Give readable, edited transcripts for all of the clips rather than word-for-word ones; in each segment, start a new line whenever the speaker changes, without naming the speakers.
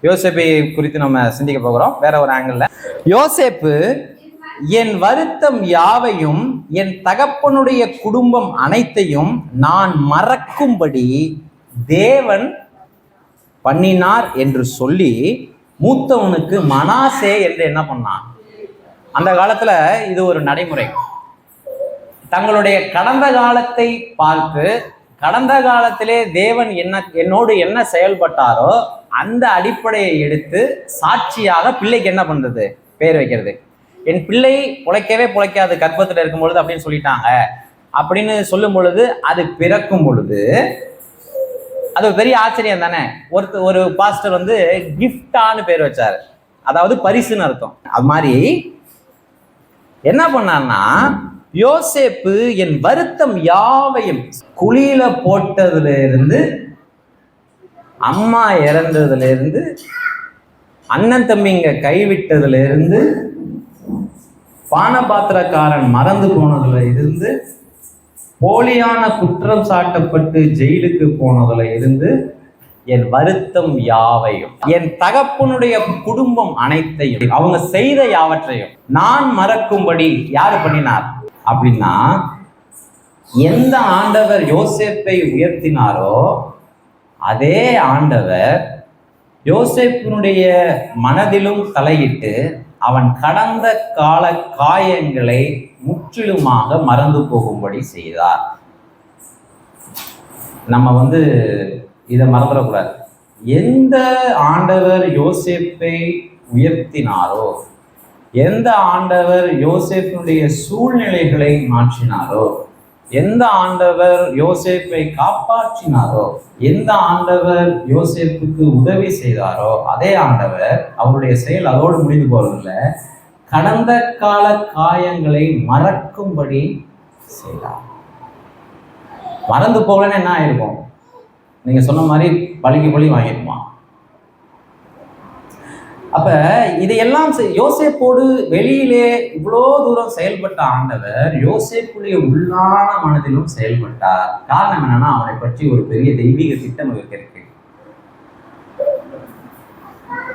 யோசேப்பை குறித்து நம்ம சிந்திக்க போகிறோம் வேற ஒரு ஆங்கிள். யோசேப்பு என் வருத்தம் யாவையும் என் தகப்பனுடைய குடும்பம் அனைத்தையும் நான் மறக்கும்படி தேவன் பண்ணினார் என்று சொல்லி மூத்தவனுக்கு மனாசே என்று என்ன பண்ணான். அந்த காலத்துல இது ஒரு நடைமுறை. தங்களுடைய கடந்த காலத்தை பார்த்து கடந்த காலத்திலே தேவன் என்னோடு என்ன செயல்பட்டாரோ அந்த அடிப்படையை எடுத்து சாட்சியாக பிள்ளைக்கு என்ன பண்றது, பேர் வைக்கிறது. என் பிள்ளை பிழைக்கவே பிழைக்காது கர்ப்பத்தில் இருக்கும் பொழுது அப்படின்னு சொல்லிட்டாங்க அப்படின்னு சொல்லும் பொழுது, அது பிறக்கும் பொழுது அது ஒரு பெரிய ஆச்சரியம் தானே. ஒரு பாஸ்டர் வந்து கிஃப்டான்னு பேர் வச்சாரு, அதாவது பரிசுன்னு அர்த்தம். அது மாதிரி என்ன பண்ணான்னா, யோசேப்பு என் வருத்தம் யாவையும் குழியில போட்டதுல இருந்து, அம்மா இறந்ததுல இருந்து, அண்ணன் தம்பிங்க கைவிட்டதுல இருந்து, பானபாத்திரக்காரன் மறந்து போனதுல இருந்து, போலியான குற்றம் சாட்டப்பட்டு ஜெயிலுக்கு போனதுல இருந்து, என் வருத்தம் யாவையும் என் தகப்பனுடைய குடும்பம் அனைத்தையும் அவங்க செய்த யாவற்றையும் நான் மறக்கும்படி யாரு பண்ணினார் அப்படின்னா, எந்த ஆண்டவர் யோசேப்பை உயர்த்தினாரோ அதே ஆண்டவர் யோசேப்பினுடைய மனதிலும் தலையிட்டு அவன் கடந்த கால காயங்களை முற்றிலுமாக மறந்து போகும்படி செய்தார். நம்ம இதை மறந்துடக்கூடாது. எந்த ஆண்டவர் யோசேப்பை உயர்த்தினாரோ, எந்த ஆண்டவர் யோசேப்பினுடைய சூழ்நிலைகளை மாற்றினாரோ, எந்த ஆண்டவர் யோசேப்பை காப்பாற்றினாரோ, எந்த ஆண்டவர் யோசேப்புக்கு உதவி செய்தாரோ அதே ஆண்டவர் அவருடைய செயல் அதோடு முடிந்து போவதில்லை, கடந்த கால காயங்களை மறக்கும்படி செய்தார். மறந்து போகலன்னு என்ன ஆயிருக்கும்? நீங்க சொன்ன மாதிரி பழிக்கு பழி வாங்கிருப்பான். அப்ப இதையெல்லாம் யோசேப்போடு வெளியிலே இவ்வளோ தூரம் செயல்பட்ட ஆண்டவர் யோசேப்புடைய உள்ளான மனதிலும் செயல்பட்டார். காரணம் என்னன்னா, அவனை பற்றி ஒரு பெரிய தெய்வீக திட்டம் இருக்கு.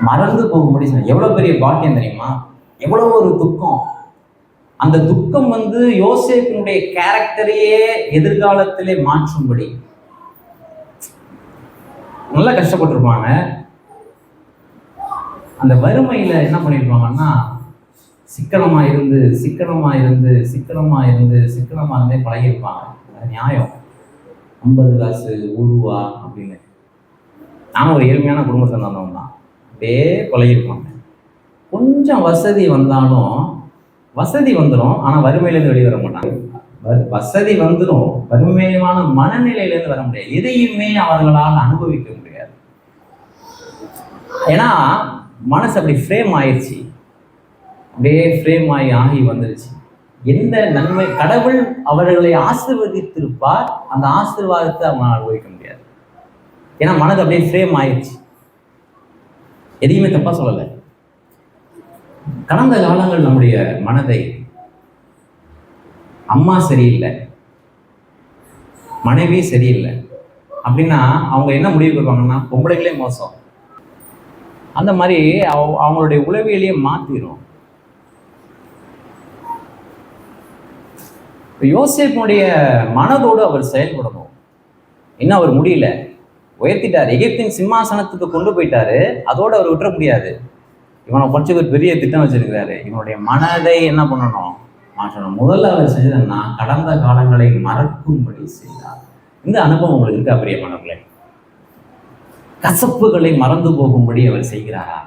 மறந்து போகும்படி எவ்வளவு பெரிய பாக்கியம் தெரியுமா? எவ்வளவு ஒரு துக்கம். அந்த துக்கம் யோசேப்பினுடைய கேரக்டரையே எதிர்காலத்திலே மாற்றும்படி. நல்லா கஷ்டப்பட்டிருப்பாங்க. அந்த வறுமையில என்ன பண்ணிருப்பாங்கன்னா, சிக்கனமா இருந்தே பழகிருப்பாங்க. நியாயம் 50 காசு 1 ரூபா அப்படின்னு. நானும் ஒரு ஏழ்மையான குடும்பத்தை வந்தவன் தான். அப்படியே பழகிருப்பாங்க. கொஞ்சம் வசதி வந்தாலும், வசதி வந்துடும், ஆனா வறுமையிலேருந்து வெளியே வர மாட்டாங்க. வசதி வந்துடும், வறுமையான மனநிலையிலேருந்து வர முடியாது. எதையுமே அவர்களால் அனுபவிக்க முடியாது. ஏன்னா மனசு அப்படி ஃப்ரேம் ஆயிடுச்சு, அப்படியே ஃப்ரேம் ஆகி வந்துருச்சு. எந்த நன்மை கடவுள் அவர்களை ஆசீர்வதித்திருப்பார், அந்த ஆசீர்வாதத்தை அவனால் அனுபவிக்க முடியாது. ஏன்னா மனது அப்படியே ஃப்ரேம் ஆயிடுச்சு. எதையுமே தப்பா சொல்லலை. கடந்த காலங்கள் நம்முடைய மனதை, அம்மா சரியில்லை, மனைவி சரியில்லை அப்படின்னா அவங்க என்ன முடிவு பண்ணுவாங்கன்னா, பொம்பளைகளே மோசம். அந்த மாதிரி அவங்களுடைய உளவியலையே மாத்திரும். யோசேப்புடைய மனதோடு அவர் செயல்படணும். இன்னும் அவர் முடியல, உயர்த்திட்டார், எகிப்தின் சிம்மாசனத்துக்கு கொண்டு போயிட்டாரு. அதோடு அவர் விட்டுற முடியாது. இவனை கொஞ்சம் ஒரு பெரிய திட்டம் வச்சிருக்கிறாரு. இவனுடைய மனதை என்ன பண்ணணும், மாற்றணும். முதல்ல அவர் செஞ்சதுன்னா கடந்த காலங்களை மறக்கும்படி செய்தார். இந்த அனுபவம் உங்களுக்கு இருக்கா பிரியமானவர்களே? கசப்புகளை மறந்து போகும்படி அவர் செய்கிறாரா?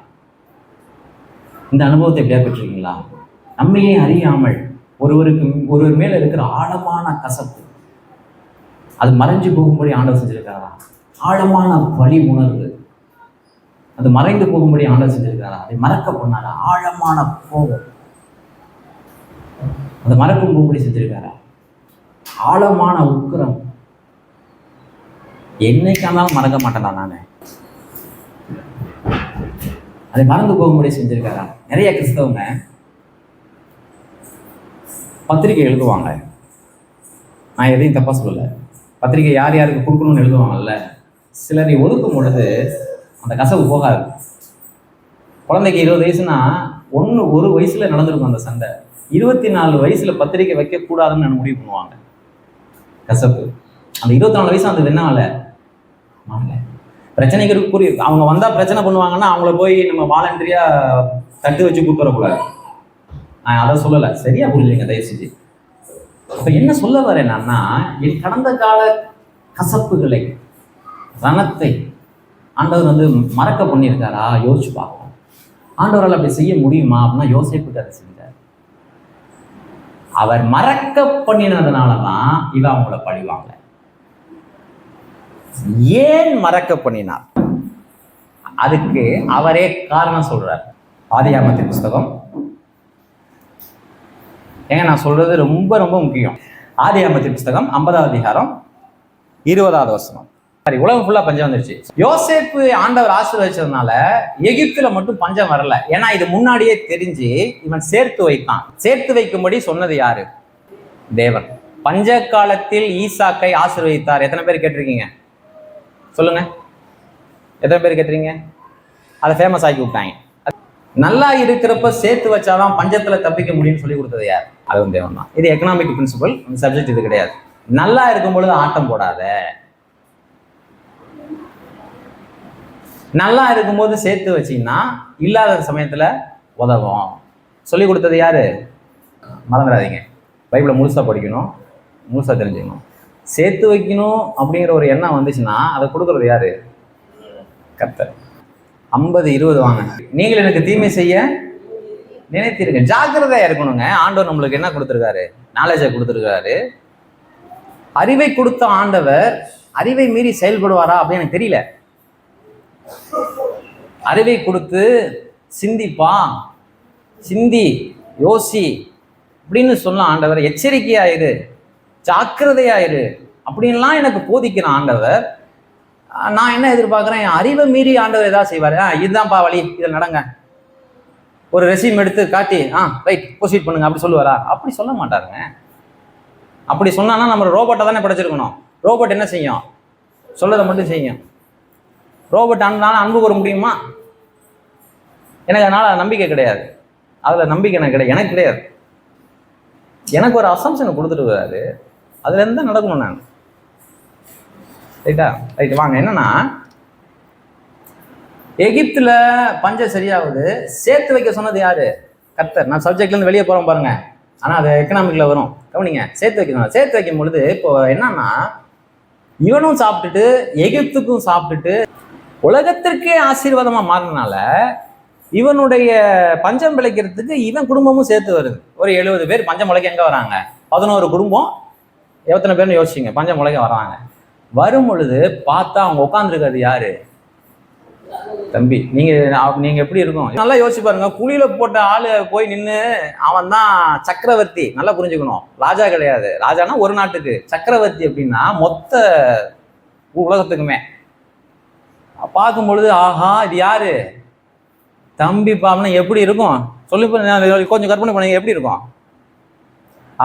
இந்த அனுபவத்தை எப்படியா பெற்றிருக்கீங்களா? நம்மையே அறியாமல் ஒருவர் மேல இருக்கிற ஆழமான கசப்பு அது மறைஞ்சு போகும்படி ஆண்டவர் செஞ்சிருக்காரா? ஆழமான வலி உணர்வு அது மறைந்து போகும்படி ஆண்டவர் செஞ்சிருக்காரா? அதை மறக்க பண்ணாரா? ஆழமான கோபம் அதை மறக்கும் போகும்படி செஞ்சிருக்காரா? ஆழமான உக்கிரம் என்னைக்கானாலும் மறக்க மாட்டேனா நானு, அதை மறந்து போகும்படி செஞ்சிருக்காரா? நிறைய கிறிஸ்தவங்க பத்திரிகை எழுதுவாங்க. நான் எதையும் தப்பா சொல்லலை. பத்திரிகை யார் யாருக்கு கொடுக்கணும்னு எழுதுவாங்கல்ல, சிலரை ஒதுக்கும் பொழுது அந்த கசவு போகாது. குழந்தைக்கு 20 வயசுனா ஒரு வயசுல நடந்திருக்கும் அந்த சண்டை. 24 வயசுல பத்திரிக்கை வைக்கக்கூடாதுன்னு நான் முடிவு பண்ணுவாங்க. கசப்பு. அந்த 24 வயசு அந்த என்ன பிரச்சனைக்கு புரிய அவங்க வந்தா பிரச்சனை பண்ணுவாங்கன்னா அவங்கள போய் நம்ம வாலண்டரியா தட்டு வச்சு கூப்பிட்டு வரக்கூடாது. நான் அதை சொல்லலை, சரியா புரிஞ்சுங்க தயவு செஞ்சு. இப்ப என்ன சொல்ல வரேன்னா, என் கடந்த கால கசப்புகளை, ரணத்தை ஆண்டவர் மறக்க பண்ணியிருக்காரா யோசிச்சு பார்ப்போம். ஆண்டவரால் அப்படி செய்ய முடியுமா அப்படின்னா யோசிப்புக்கு அதை செஞ்சார். அவர் மறக்க பண்ணினதுனாலதான் இவ அவங்கள பழிவாங்க. ஏன் மறக்க பண்ணினார்? அதுக்கு அவரே காரணம் சொல்றார். ஆதியாகமத்தின் புஸ்தகம், ஏங்க நான் சொல்றது ரொம்ப ரொம்ப முக்கியம். ஆதியாகமத்தின் புஸ்தகம் 50வது அதிகாரம் 20வது வசனம். சரி, உலகம் ஃபுல்லா பஞ்சம் வந்துருச்சு. யோசேப்பு ஆண்டவர் ஆசீர்வதிச்சதுனால எகிப்துல மட்டும் பஞ்சம் வரல. ஏன்னா இது முன்னாடியே தெரிஞ்சு இவன் சேர்த்து வைத்தான். சேர்த்து வைக்கும்படி சொன்னது யாரு? தேவன். பஞ்ச காலத்தில் ஈசாக்கை ஆசீர்வதித்தார். எத்தனை பேர் கேட்டிருக்கீங்க சொல்லுங்க? எத்தனை பேர் கேட்டுறீங்க? அதை ஃபேமஸ் ஆக்கி விட்டாங்க. நல்லா இருக்கிறப்ப சேர்த்து வச்சாதான் பஞ்சத்துல தப்பிக்க முடியும்னு சொல்லி கொடுத்தது யார்? அதுவும் தேவன் தான். இது எக்கனாமிக் பிரின்சிபல், சப்ஜெக்ட் இது கிடையாது. நல்லா இருக்கும் பொழுது ஆட்டம் போடாத, நல்லா இருக்கும்போது சேர்த்து வச்சீங்கன்னா இல்லாத சமயத்துல உதவும். சொல்லி கொடுத்தது யாரு? மறந்துடாதீங்க. பைபிளை முழுசா படிக்கணும், முழுசா தெரிஞ்சுக்கணும். சேர்த்து வைக்கணும் அப்படிங்கிற ஒரு எண்ணம் வந்துச்சுன்னா அதை கொடுக்கறது யாரு? கர்த்தர். 50-20 வாங்க. நீங்கள் எனக்கு தீமை செய்ய நினைத்தீங்க. ஜாக்கிரதையா இருக்கணுங்க. ஆண்டவர் நம்மளுக்கு என்ன கொடுத்துருக்காரு? நாலேஜை கொடுத்துருக்காரு. அறிவை கொடுத்த ஆண்டவர் அறிவை மீறி செயல்படுவாரா அப்படின்னு எனக்கு தெரியல. அறிவை கொடுத்து சிந்திப்பா, சிந்தி யோசி அப்படின்னு சொன்ன ஆண்டவர், எச்சரிக்கையாயிரு, ஜாக்கிரதையாயிரு அப்படின்லாம் எனக்கு போதிக்கிற ஆண்டவர், நான் என்ன எதிர்பார்க்குறேன்? அறிவை மீறி ஆண்டவர் ஏதாவது செய்வார். இதுதான்ப்பா வழி, இதில் நடங்க, ஒரு ரெசியூம் எடுத்து காட்டி ரைட் ப்ரொசீட் பண்ணுங்க அப்படி சொல்லுவாரா? அப்படி சொல்ல மாட்டாருங்க. அப்படி சொன்னான்னா நம்ம ரோபோட்டை தானே படைச்சிருக்கணும். ரோபோட் என்ன செய்யும்? சொல்லதை மட்டும் செய்யும். ரோபோட் ஆனாலும் அன்பு கூற முடியுமா? எனக்கு அதனால் நம்பிக்கை கிடையாது. அதில் நம்பிக்கை எனக்கு கிடையாது. எனக்கு ஒரு அசம்ஷனை கொடுத்துட்டு அதுலேருந்து தான் நடக்கணும் நான். ரைட்டா? ரைட்டு வாங்க. என்னன்னா, எகிப்துல பஞ்சம் சரியாகுது. சேர்த்து வைக்க சொன்னது யாரு? கர்த்தர். நான் சப்ஜெக்ட்லேருந்து வெளியே போகிறோம் பாருங்க, ஆனால் அது எக்கனாமிக்கில் வரும், கவனிங்க. சேர்த்து வைக்கணும். சேர்த்து வைக்கும் பொழுது இப்போ என்னன்னா, இவனும் சாப்பிட்டுட்டு எகிப்துக்கும் சாப்பிட்டுட்டு உலகத்திற்கே ஆசீர்வாதமாக மாறினால இவனுடைய பஞ்சம் பிழைக்கிறதுக்கு இவன் குடும்பமும் சேர்த்து வருது. ஒரு 70 பேர் பஞ்சம் முளைக்க எங்கே வராங்க? 11 குடும்பம். எத்தனை பேர்னு யோசிச்சுங்க. பஞ்சம் முளைக்க வராங்க. வரும் பொழுது பார்த்தா அவங்க உட்காந்துருக்காது யாரு? தம்பி. நீங்க எப்படி இருக்கும்? நல்லா யோசிச்சு பாருங்க. குழியில போட்ட ஆளு போய் நின்று அவன் தான் சக்கரவர்த்தி. நல்லா புரிஞ்சுக்கணும். ராஜா கிடையாது. ராஜானா ஒரு நாட்டுக்கு, சக்கரவர்த்தி அப்படின்னா மொத்த உலகத்துக்குமே. பார்க்கும் பொழுது ஆஹா இது யாரு? தம்பி பாவனா எப்படி இருக்கும்? சொல்லி கொஞ்சம் கற்பனை பண்ணீங்க, எப்படி இருக்கும்?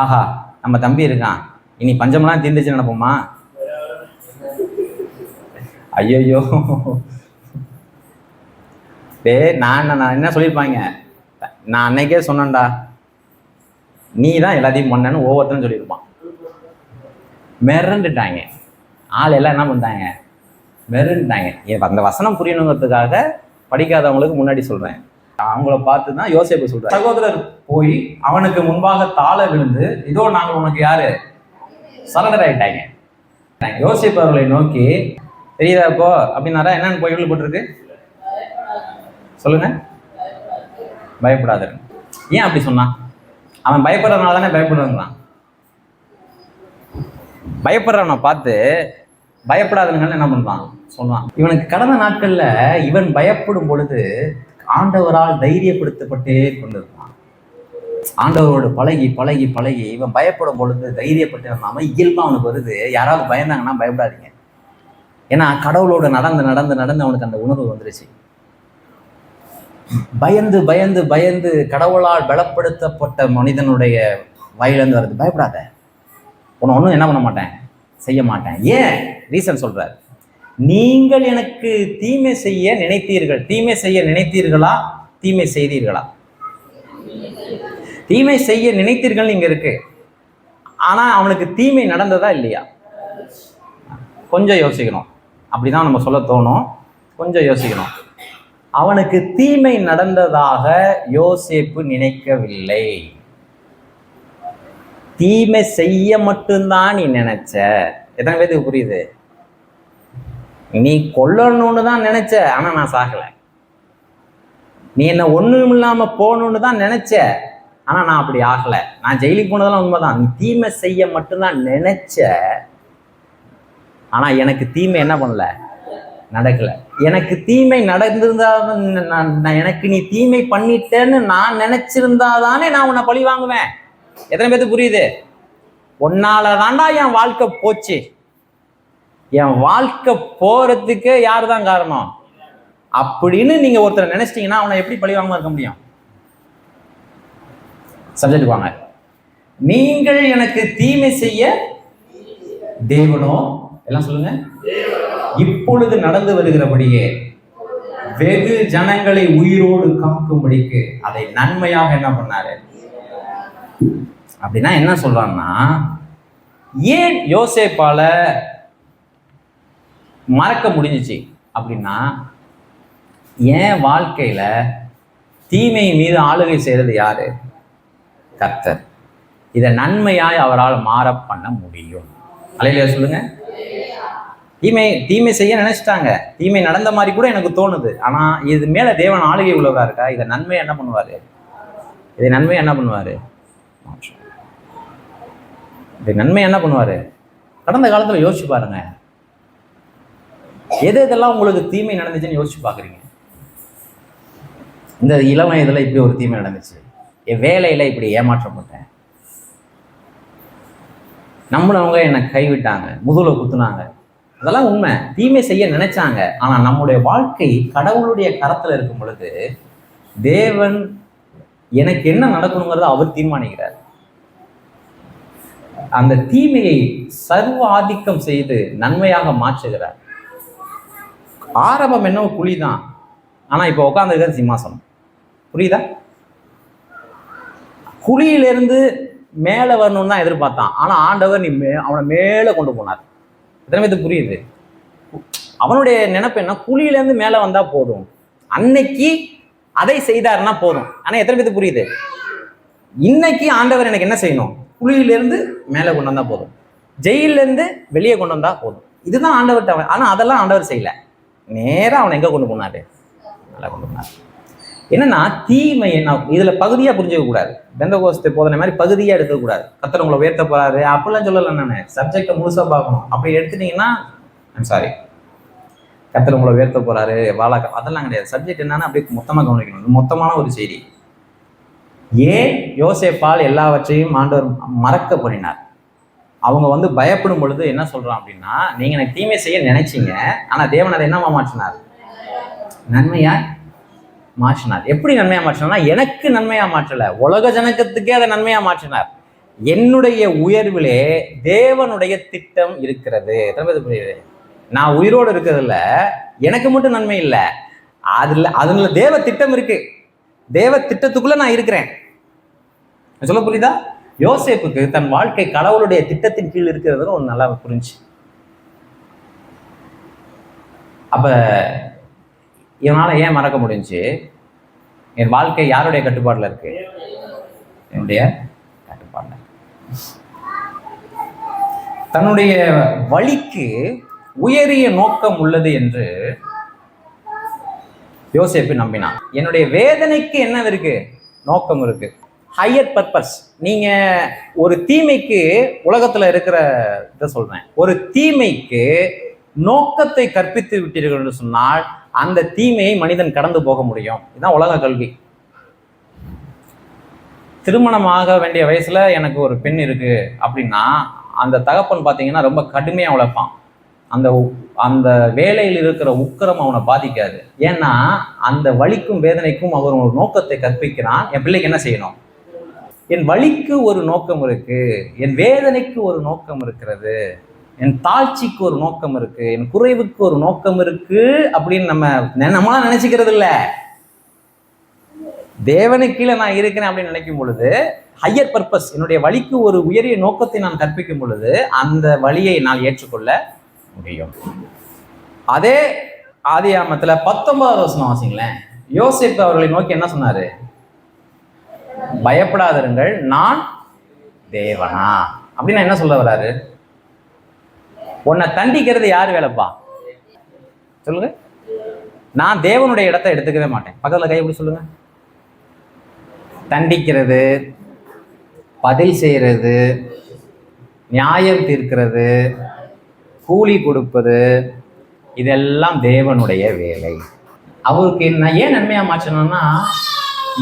ஆஹா நம்ம தம்பி இருக்கான், இனி பஞ்சமெல்லாம் தீர்ந்துச்சு நினைப்போமா? ஐயோ நான் என்ன சொல்லியிருப்பாங்க? நான் அன்னைக்கே சொன்னேன்டா, நீ தான் எல்லாத்தையும் பண்ணன்னு ஒவ்வொருத்தரும் சொல்லியிருப்பான். மிரண்டுட்டாங்க. ஆள் எல்லாம் என்ன பண்ணிட்டாங்க? மிரண்டுட்டாங்க. அந்த வசனம் புரியணுங்கிறதுக்காக படிக்காதவங்களுக்கு முன்னாடி சொல்றேன். அவங்கள பார்த்து தான் யோசேப்பு சொல்றாரு. சகோதரர் போய் அவனுக்கு முன்பாக தாழ விழுந்து, இதோ நாங்கள் உனக்கு யாரு? சரண்டர் ஆயிட்டாங்க. யோசேப்பு அவர்களை நோக்கி, தெரியுதா இப்போ அப்படின்னாரா? என்னன்னு போய் போட்டிருக்கு சொல்லுங்க. பயப்படாத. ஏன் அப்படி சொன்னான்? அவன் பயப்படுறதுனால தானே பயப்படுறான். பயப்படுறவனை பார்த்து பயப்படாதுன்னு என்ன பண்றான்? சொல்லுவான். இவனுக்கு கடந்த நாட்கள்ல இவன் பயப்படும் பொழுது ஆண்டவரால் தைரியப்படுத்தப்பட்டே கொண்டிருந்தான். ஆண்டவரோடு பழகி பழகி பழகி இவன் பயப்படும் பொழுது தைரியப்பட்டு இருந்தாம இயல்பா அவனுக்கு வருது. யாராவது பயந்தாங்கன்னா பயப்படாதீங்க. ஏன்னா கடவுளோட நடந்து நடந்து நடந்து அவனுக்கு அந்த உணர்வு வந்துருச்சு. பயந்து பயந்து பயந்து கடவுளால் பலப்படுத்தப்பட்ட மனிதனுடைய வாயிலிருந்து வருது. பயப்படாத, உன்னை ஒன்றும் என்ன பண்ண மாட்டேன், செய்ய மாட்டேன். ஏன் ரீசன் சொல்றார். நீங்கள் எனக்கு தீமை செய்ய நினைத்தீர்கள். தீமை செய்ய நினைத்தீர்களா? தீமை செய்தீர்களா? தீமை செய்ய நினைத்தீர்கள் இங்க இருக்கு. ஆனா அவனுக்கு தீமை நடந்ததா இல்லையா? கொஞ்சம் யோசிக்கணும். அப்படிதான் நம்ம சொல்ல தோணும். கொஞ்சம் யோசிக்கணும். அவனுக்கு தீமை நடந்ததாக யோசேப்பு நினைக்கவில்லை. தீமை செய்ய மட்டும்தான் நீ நினைச்ச. எத்தனை பேருக்கு புரியுது? நீ கொல்லணும்னு தான் நினைச்ச, ஆனா நான் சாகல. நீ என்ன ஒண்ணும் இல்லாம போகணும்னு தான் நினைச்ச, ஆனா நான் அப்படி ஆகல. நான் ஜெயிலுக்கு போனதெல்லாம் உண்மைதான். நீ தீமை செய்ய மட்டும்தான் நினைச்ச, ஆனா எனக்கு தீமை என்ன பண்ணல, நடக்கல. எனக்கு தீமை நடந்திருந்தா, எனக்கு நீ தீமை பண்ணிட்டேன்னு நான் நினைச்சிருந்தாதானே நான் உன்னை பழி வாங்குவேன். எத்தனை பேருக்கு புரியுது? உன்னால தாண்டா என் வாழ்க்கை போச்சு. என் வாழ்க்கை போறதுக்கு யாரு தான் காரணம் அப்படின்னு நீங்க ஒருத்தர் நினைச்சிட்டீங்கன்னா அவனை எப்படி பழி வாங்காம இருக்க முடியும்? சப்ஜெக்ட் வாங்க. நீங்கள் எனக்கு தீமை செய்ய தேவனோ, எல்லாம் சொல்லுங்க, இப்பொழுது நடந்து வருகிறபடியே வெகு ஜனங்களை உயிரோடு காக்கும்படிக்கு அதை நன்மையாக என்ன பண்ணாரு. அப்படின்னா என்ன சொல்றான்னா, ஏன் யோசேப்பால மறக்க முடிஞ்சிச்சு அப்படின்னா, என் வாழ்க்கையில தீமை மீது ஆளுகை செய்யறது யாரு? கர்த்தர். இதை நன்மையாய் அவரால் மாற பண்ண முடியும். அல்லேலூயா சொல்லுங்க. தீமை செய்ய நினைச்சிட்டாங்க. தீமை நடந்த மாதிரி கூட எனக்கு தோணுது. ஆனா இது மேல தேவன் ஆளுகை உள்ளவரா இருக்கா? இதை நன்மையை என்ன பண்ணுவாரு? இதை நன்மையை என்ன பண்ணுவாரு? இதை நன்மை என்ன பண்ணுவாரு? கடந்த காலத்துல யோசிச்சு பாருங்க. எதெல்லாம் உங்களுக்கு தீமை நடந்துச்சுன்னு யோசிச்சு பாக்குறீங்க? இந்த இளம் வயதுல இப்படி ஒரு தீமை நடந்துச்சு, என் வேலையில இப்படி ஏமாற்றப்பட்டேன், நம்மளவங்க என்னை கைவிட்டாங்க, முதுகுல குத்துனாங்க. அதெல்லாம் உண்மை. தீமை செய்ய நினைச்சாங்க. ஆனா நம்முடைய வாழ்க்கை கடவுளுடைய கரத்துல இருக்கும் பொழுது தேவன் எனக்கு என்ன நடக்கணுங்கிறத அவர் தீர்மானிக்கிறார். அந்த தீமையை சர்வ ஆதிக்கம் செய்து நன்மையாக மாற்றுகிறார். ஆரம்பம் என்ன குழிதான், ஆனா இப்ப உட்கார்ந்துருக்கிறது சிம்மாசனம். புரியுதா? குழியிலிருந்து மேல வரணும்னு தான் எதிர்பார்த்தான். ஆனா ஆண்டவர் அவனை மேல கொண்டு போனார். எத்தனை பேருக்கு புரியுது? அவனுடைய நினைப்பு என்ன? குழியிலேருந்து மேல வந்தா போதும், அன்னைக்கு அதை செய்தாருன்னா போதும். ஆனா எத்தனை பேருக்கு புரியுது? இன்னைக்கு ஆண்டவர் எனக்கு என்ன செய்யணும்? குழியிலிருந்து மேலே கொண்டு வந்தா போதும், ஜெயில இருந்து வெளியே கொண்டு வந்தா போதும். இதுதான் ஆண்டவர். ஆனா அதெல்லாம் ஆண்டவர் செய்யல. நேரா அவனை எங்க கொண்டு போனாரு? நல்லா கொண்டு போனார். என்னன்னா தீமை என்ன, இதுல பகுதியா புரிஞ்சுக்க கூடாது. பெந்தகோஸ்து போதனை மாதிரி பகுதியா எடுக்கக்கூடாது. கர்த்தர் உங்களை உயர்த்த போறாரு அப்படிலாம் சொல்லல. நானு சப்ஜெக்டை முழுசா பார்க்கணும். அப்படி எடுத்துட்டீங்கன்னா சாரி, கர்த்தர் உங்களை உயர்த்த போறாரு அதெல்லாம் கிடையாது. சப்ஜெக்ட் என்னன்னா அப்படியே மொத்தமா கவனிக்கணும். மொத்தமான ஒரு செய்தி. ஏன் யோசேப்பால் எல்லாவற்றையும் ஆண்டவர் மறக்க பண்ணினார்? அவங்க பயப்படும் பொழுது என்ன சொல்றான் அப்படின்னா, நீங்க எனக்கு தீமை செய்ய நினைச்சீங்க, ஆனா தேவன் அதை என்னவா மாற்றினார்? நன்மையா மாற்றினார். எப்படி நன்மையா மாற்றினார்னா, எனக்கு நன்மையா மாற்றல, உலக ஜனக்கத்துக்கே அதை நன்மையா மாற்றினார். என்னுடைய உயர்விலே தேவனுடைய திட்டம் இருக்கிறது. புரியுது? நான் உயிரோடு இருக்கிறதுல எனக்கு மட்டும் நன்மை இல்லை, அதுல தேவ திட்டம் இருக்கு. தேவ திட்டத்துக்குள்ள நான் இருக்கிறேன். சொல்ல புரியுதா? யோசேப்புக்கு தன் வாழ்க்கை கடவுளுடைய திட்டத்தின் கீழ் இருக்கிறது ஒரு நல்லா புரிஞ்சு. அப்ப இவனால ஏன் மறக்க முடிஞ்சு? என் வாழ்க்கை யாருடைய கட்டுப்பாடுல இருக்கு? என்னுடைய கட்டுப்பாடுல. தன்னுடைய வழிக்கு உயரிய நோக்கம் உள்ளது என்று யோசேப்பு நம்பினான். என்னுடைய வேதனைக்கு என்ன இருக்கு? நோக்கம் இருக்கு, ஹையர் பர்பஸ். நீங்க ஒரு தீமைக்கு, உலகத்துல இருக்கிற இதை சொல்றேன், ஒரு தீமைக்கு நோக்கத்தை கற்பித்து விட்டீர்கள் என்று சொன்னால் அந்த தீமையை மனிதன் கடந்து போக முடியும். இதுதான் உலக கல்வி. திருமணமாக வேண்டிய வயசுல எனக்கு ஒரு பெண் இருக்கு அப்படின்னா அந்த தகப்பன் பார்த்தீங்கன்னா ரொம்ப கடுமையா உழைப்பான். அந்த அந்த வேலையில் இருக்கிற உக்கிரம் அவனை பாதிக்காது. ஏன்னா அந்த வலிக்கும் வேதனைக்கும் அவர் ஒரு நோக்கத்தை கற்பிக்கிறான். என் பிள்ளைக்கு என்ன செய்யணும்? என் வலிக்கு ஒரு நோக்கம் இருக்கு, என் வேதனைக்கு ஒரு நோக்கம் இருக்கிறது, என் தாழ்ச்சிக்கு ஒரு நோக்கம் இருக்கு, என் குறைவுக்கு ஒரு நோக்கம் இருக்கு அப்படின்னு நம்மளாம் நினைச்சுக்கிறது இல்லை. தேவனுக்கு கீழே நான் இருக்கிறேன் அப்படின்னு நினைக்கும் பொழுது, ஹையர் பர்பஸ், என்னுடைய வழிக்கு ஒரு உயரிய நோக்கத்தை நான் கற்பிக்கும் பொழுது அந்த வழியை நான் ஏற்றுக்கொள்ள முடியும். அதே ஆதியாகமத்துல 19வது வசனம் வாசிங்களேன். யோசேப்பு அவர்களை நோக்கி என்ன சொன்னாரு? பயப்படாதிருங்கள், நான் தேவனா. அப்படின்னா என்ன சொல்ல வர்றாரு? உன்னை தண்டிக்கிறது யார் வேலைப்பா சொல்லுங்க. நான் தேவனுடைய இடத்தை எடுத்துக்கவே மாட்டேன். பக்கத்துல கை எப்படி சொல்லுங்க. தண்டிக்கிறது, பதில் செய்யறது, நியாயம் தீர்க்கிறது, கூலி கொடுப்பது, இதெல்லாம் தேவனுடைய வேலை. அவருக்கு நான் ஏன் நன்மையா மாற்றணும்னா,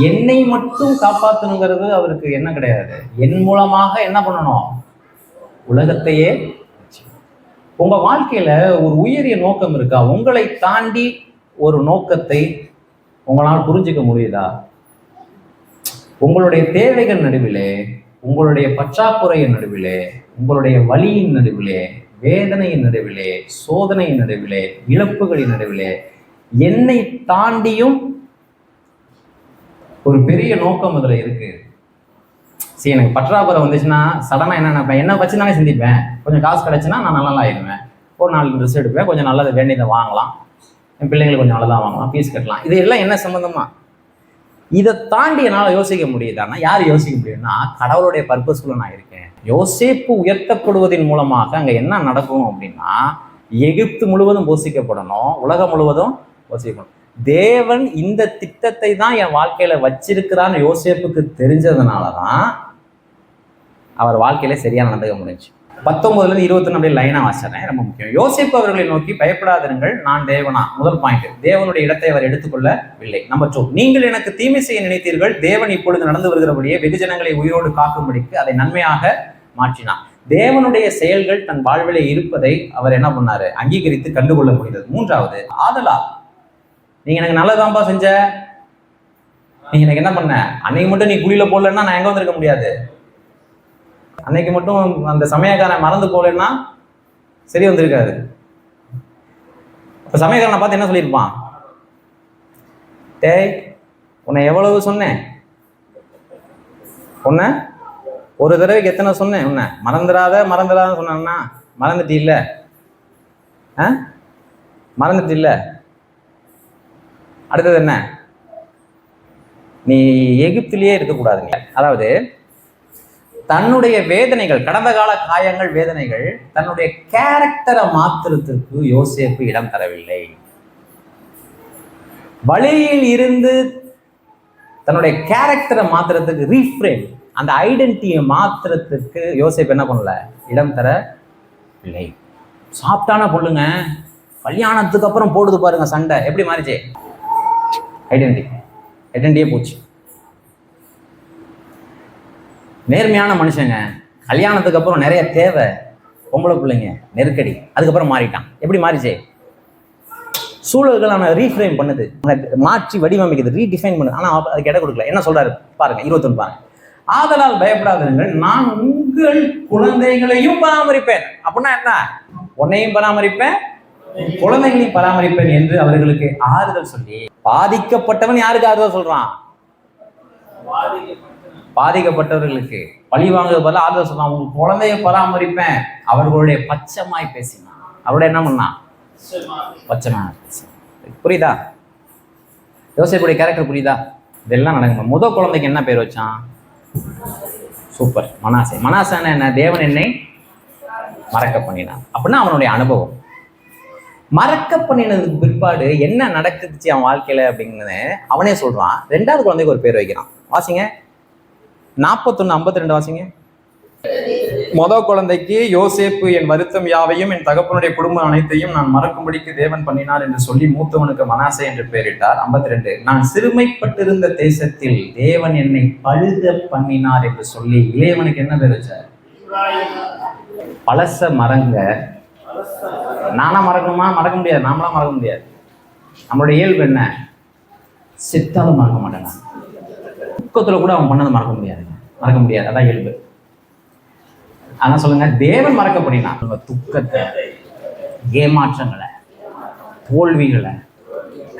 என்னை மட்டும் காப்பாற்றணுங்கிறது அவருக்கு என்ன கிடையாது. என் மூலமாக என்ன பண்ணணும்? உலகத்தையே. உங்க வாழ்க்கையில ஒரு உயரிய நோக்கம் இருக்கா? உங்களை தாண்டி ஒரு நோக்கத்தை உங்களால் புரிஞ்சுக்க முடியுதா? உங்களுடைய தேவைகள் நடுவிலே, உங்களுடைய பற்றாக்குறையின் நடுவிலே, உங்களுடைய வலியின் நடுவிலே, வேதனையின் நடுவிலே, சோதனையின் நடுவிலே, இழப்புகளின் நடுவிலே என்னை தாண்டியும் ஒரு பெரிய நோக்கம் அதுல இருக்கு. சரி, எனக்கு பற்றாக்குறை வந்துச்சுன்னா சடனா என்ன நினைப்பேன்? என்ன வச்சு தானே சிந்திப்பேன். கொஞ்சம் காசு கிடைச்சுன்னா நான் நல்லா ஆயிடுவேன், ஒரு 4 ட்ரெஸ் எடுப்பேன், கொஞ்சம் நல்லதை வேண்டியதை வாங்கலாம், என் பிள்ளைங்களுக்கு கொஞ்சம் நல்லதாக வாங்கலாம், ஃபீஸ் கட்டலாம். இது எல்லாம் என்ன சம்பந்தமா? இதை தாண்டி என்னால் யோசிக்க முடியுதானா? யார் யோசிக்க முடியும்னா, கடவுளுடைய பர்பஸ்குள்ள நான் இருக்கேன். யோசேப்பு உயர்த்தப்படுவதன் மூலமாக அங்க என்ன நடக்கும் அப்படின்னா, எகிப்து முழுவதும் போஷிக்கப்படணும், உலகம் முழுவதும் போஷிக்கப்படணும். தேவன் இந்த திட்டத்தை தான் என் வாழ்க்கையில வச்சிருக்கிறான்னு யோசேப்புக்கு தெரிஞ்சதுனாலதான் அவர் வாழ்க்கையில சரியா நடந்துக்க முடிஞ்சு. 19 21 அப்படியே லைனா வாசிறேன், ரொம்ப முக்கியம். யோசேப்பு அவர்களை நோக்கி பயப்படாதிருங்கள், நான் தேவனா. முதல் பாயிண்ட், தேவனுடைய இடத்தை அவர் எடுத்துக்கொள்ளவில்லை. நம்பர் 2, நீங்கள் எனக்கு தீமை செய்ய நினைத்தீர்கள், தேவன் இப்பொழுது நடந்து வருகிறபடியே வெகுஜனங்களை உயிரோடு காக்கும்படிக்கு அதை நன்மையாக மாற்றினார். தேவனுடைய செயல்கள் தன் வாழ்விலே இருப்பதை அவர் என்ன பண்ணாரு? அங்கீகரித்து கண்டுகொள்ள முடிந்தது. 3வது, ஆதலால் நீங்க எனக்கு நல்லதான்பா செஞ்ச, நீங்க எனக்கு என்ன பண்ண, அன்னைக்கு மட்டும் நீ குழியில போடலன்னா நான் எங்க வந்திருக்க முடியாது. அன்னைக்கு மட்டும் அந்த சமயக்காரன் மறந்து போலன்னா சரி வந்திருக்காது. இப்ப சமயக்காரனை பார்த்து என்ன சொல்லியிருப்பான்? டேய், உன்னை எவ்வளவு சொன்னேன், உன்னை ஒரு தடவைக்கு எத்தனை சொன்னேன், உன்னை மறந்துடாத சொன்னா மறந்துட்டு இல்ல, மறந்துட்டு இல்ல. அடுத்தது என்ன? நீ எகிப்திலேயே இருக்கக்கூடாதுங்க. அதாவது தன்னுடைய வேதனைகள், கடந்த கால காயங்கள், வேதனைகள், தன்னுடைய கேரக்டரை மாத்திரத்திற்கு யோசேப்பு இடம் தரவில்லை. வழியில் இருந்து தன்னுடைய கேரக்டரை மாத்திரத்துக்கு, ரீஃப்ரேம், அந்த ஐடென்டிட்டியை மாத்திரத்துக்கு யோசேப்பு என்ன பண்ணல? இடம் தரவில்லை. சாப்பிட்டான பொண்ணுங்க கல்யாணத்துக்கு அப்புறம் போடுது பாருங்க சண்டை, எப்படி மாறிச்சு? ஐடென்டிட்டியே போச்சு. நேர்மையான மனுஷங்க கல்யாணத்துக்கு அப்புறம் நிறைய தேவை, பொம்பளை பிள்ளைங்க நெருக்கடி, அதுக்கப்புறம் மாறிட்டான். எப்படி மாறிச்சே? சூழல்கள் அவனை ரீஃப்ரேம் பண்ணுது, மாற்றி வடிவமைக்குது, ரீடிஃபைன் பண்ணுது. ஆனால் அதுக்கு இடம் கொடுக்கல. என்ன சொல்றாரு பாருங்க, 21 பாருங்க. ஆதலால் பயப்படாதீர்கள், நான் உங்கள் குழந்தைகளையும் பராமரிப்பேன். அப்படின்னா என்ன? உன்னையும் பராமரிப்பேன், குழந்தைகளையும் பராமரிப்பேன் என்று அவர்களுக்கு ஆறுதல் சொல்லி. பாதிக்கப்பட்டவன் யாருக்கு ஆறுதல் சொல்றான்? பாதிக்கப்பட்டவர்களுக்கு. பழி வாங்குறது பதில் ஆறுதல் சொல்றான். உங்க குழந்தைய பராமரிப்பேன். அவர்களுடைய பச்சமாய் பேசினான். அவருடைய என்ன பண்ணான்? பச்சமாய் பேசினான். புரியுதா? யோசேப்புடைய கேரக்டர் புரியுதா? இதெல்லாம் நடக்கும். முதல் குழந்தைக்கு என்ன பேர் வச்சான்? சூப்பர், மனாசே. மனாசேன்னா என்ன? தேவன் என்னை மறக்க பண்ணினான். அப்படின்னா அவனுடைய அனுபவம். மறக்க பண்ணினதுக்கு பிற்பாடு என்ன நடக்குச்சு அவன் வாழ்க்கையில அப்படிங்கிறது அவனே சொல்றான். 2வது குழந்தைக்கு ஒரு பேர் வைக்கிறான். வாசிங்க 41:52 வாசிங்க. முதல் குழந்தைக்கு யோசேப்பு என் வருத்தம் யாவையும் என் தகப்பனுடைய குடும்பம் அனைத்தையும் நான் மறக்கும்படிக்கு தேவன் பண்ணினார் என்று சொல்லி மூத்தவனுக்கு மனாசே என்று பெயரிட்டார். 52, நான் சிறுமைப்பட்டிருந்த தேசத்தில் தேவன் என்னை பழுத பண்ணினார் என்று சொல்லி இளையவனுக்கு என்ன பேர் வச்சார்? பழச மறங்க. நானா மறக்கணுமா? மறக்க முடியாது. நாமளாம் மறக்க முடியாது. நம்மளுடைய இயல்பு என்ன? செத்தாலும் மறக்க மாட்டேன். துக்கத்துல கூட அவன் பண்ணதை மறக்க முடியாது. அதான் இயல்பு. ஆனா சொல்லுங்க, தேவன் மறக்கப்படினா துக்கத்தை, ஏமாற்றங்களை, தோல்விகளை,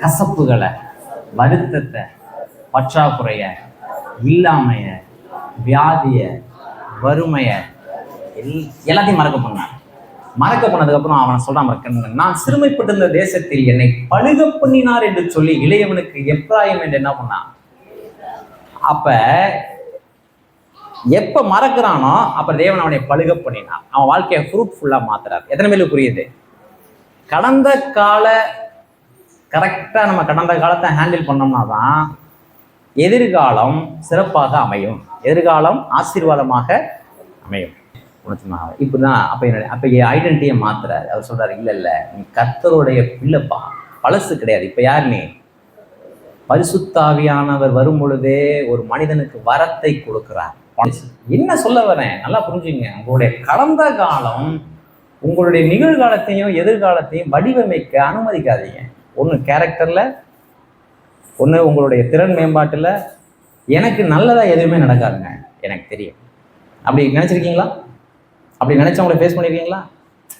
கசப்புகளை, வருத்தத்தை, பற்றாக்குறைய, இல்லாமைய, வியாதிய, வறுமைய எல்லாத்தையும் மறக்க பண்ணான். மறக்க பண்ணதுக்கு அப்புறம் அவன் சொல்றான், நான் சிறுமைப்பட்டிருந்த தேசத்தில் என்னை பழுக பண்ணினார் என்று சொல்லி இளையவனுக்கு எப்ராயிம் என்று என்ன பண்ணான். அப்ப எப்ப மறக்கிறானோ அப்ப தேவன் அவனை பழுக பண்ணினான். அவன் வாழ்க்கையை ஃப்ரூட்ஃபுல்லா மாத்துறார். எத்தனை பேருக்கு புரியுது? கடந்த கால கரெக்டா நம்ம கடந்த காலத்தை ஹேண்டில் பண்ணோம்னா தான் எதிர்காலம் சிறப்பாக அமையும், எதிர்காலம் ஆசீர்வாதமாக அமையும். இப்படிதான் அப்ப ஐடென்டிட்டியை மாத்துறாரு. அவர் சொல்றாரு, இல்ல நீ கர்த்தருடைய பிள்ளைப்பா, பழசு கிடையாது. இப்ப யார் நீ? பரிசுத்தாவியானவர் வரும் பொழுதே ஒரு மனிதனுக்கு வரத்தை கொடுக்கிறார். என்ன சொல்ல வரேன் நல்லா புரிஞ்சுங்க. உங்களுடைய கடந்த காலம் உங்களுடைய நிகழ்காலத்தையும் எதிர்காலத்தையும் வடிவமைக்க அனுமதிக்காதீங்க. ஒன்று கேரக்டர்ல, ஒன்று உங்களுடைய திறன் மேம்பாட்டுல. எனக்கு நல்லதா எதுவுமே நடக்காதுங்க, எனக்கு தெரியும். அப்படி நினைச்சிருக்கீங்களா? அப்படி நினைச்சவங்களை ஃபேஸ் பண்ணிருக்கீங்களா?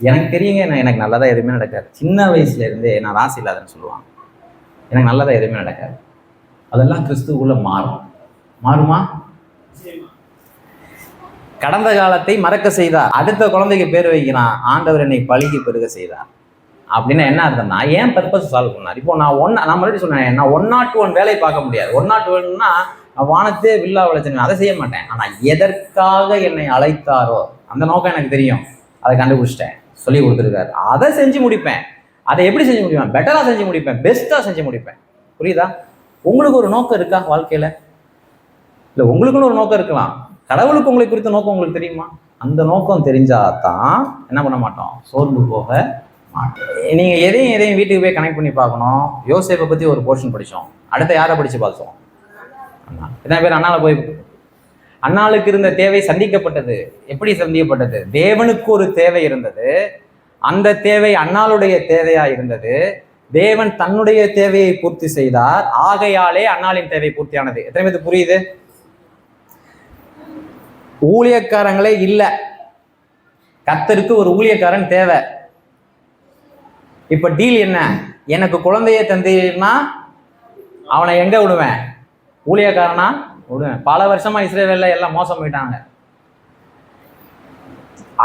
எனக்கு தெரியுங்க, எனக்கு நல்லதா எதுவுமே நடக்காது. சின்ன வயசுல இருந்தே நான் ராசி இல்லாதன்னு சொல்லுவாங்க. எனக்கு நல்லதா எதுவுமே நடக்காது. அதெல்லாம் கிறிஸ்துவுக்குள்ள மாறுமா? கடந்த காலத்தை மறக்க செய்தார். அடுத்த குழந்தைக்கு பேர் வைக்கிறான், ஆண்டவர் என்னை பழிக்கு பெருக செய்தார். அப்படின்னா என்ன அர்த்தம்னா, ஏன் பர்பஸ் சால்வ் பண்ணார். இப்போ நான் மறுபடியும் சொன்னேன், நான் 101 வேலையை பார்க்க முடியாது. 101ன்னா வானத்தே வில்லா விளைச்சேன், அதை செய்ய மாட்டேன். ஆனா எதற்காக என்னை அழைத்தாரோ அந்த நோக்கம் எனக்கு தெரியும், அதை கண்டுபிடிச்சிட்டேன், சொல்லி கொடுத்துருக்காரு. அதை செஞ்சு முடிப்பேன். அதை எப்படி செஞ்சு முடிப்பேன்? பெட்டரா செஞ்சு முடிப்பேன், பெஸ்டா செஞ்சு முடிப்பேன். புரியுதா? உங்களுக்கு ஒரு நோக்கம் இருக்கா வாழ்க்கையில? இல்ல உங்களுக்குன்னு ஒரு நோக்கம் இருக்கலாம். கடவுளுக்கு உங்களை குறித்த நோக்கம் உங்களுக்கு தெரியுமா? அந்த நோக்கம் தெரிஞ்சாதான் என்ன பண்ண மாட்டோம், சோர்ந்து போக மாட்டோம். நீங்க எதையும் வீட்டுக்கு போய் கனெக்ட் பண்ணி பார்க்கணும். யோசேப்பை பத்தி ஒரு போர்ஷன் படிச்சோம், அடுத்த யாரை படிச்சு பார்த்தோம்? எத்தனை பேர் அண்ணால போய், அண்ணாளுக்கு இருந்த தேவை சந்திக்கப்பட்டது. எப்படி சந்திக்கப்பட்டது? தேவனுக்கு ஒரு தேவை இருந்தது, அந்த தேவை அண்ணாளுடைய தேவையா இருந்தது. தேவன் தன்னுடைய தேவையை பூர்த்தி செய்தார், ஆகையாலே அண்ணாளின் தேவை பூர்த்தியானது. எத்தனை பேருக்கு புரியுது? ஊழியக்காரங்களே இல்ல, கர்த்தருக்கு ஒரு ஊழியக்காரன் தேவை. இப்ப டீல் என்ன? எனக்கு குழந்தைய தந்தீங்கன்னா அவனை எங்க விடுவேன்? ஊழியக்காரனா விடுவேன். பல வருஷமா இஸ்ரவேல்ல எல்லாம் மோசம் போயிட்டாங்க.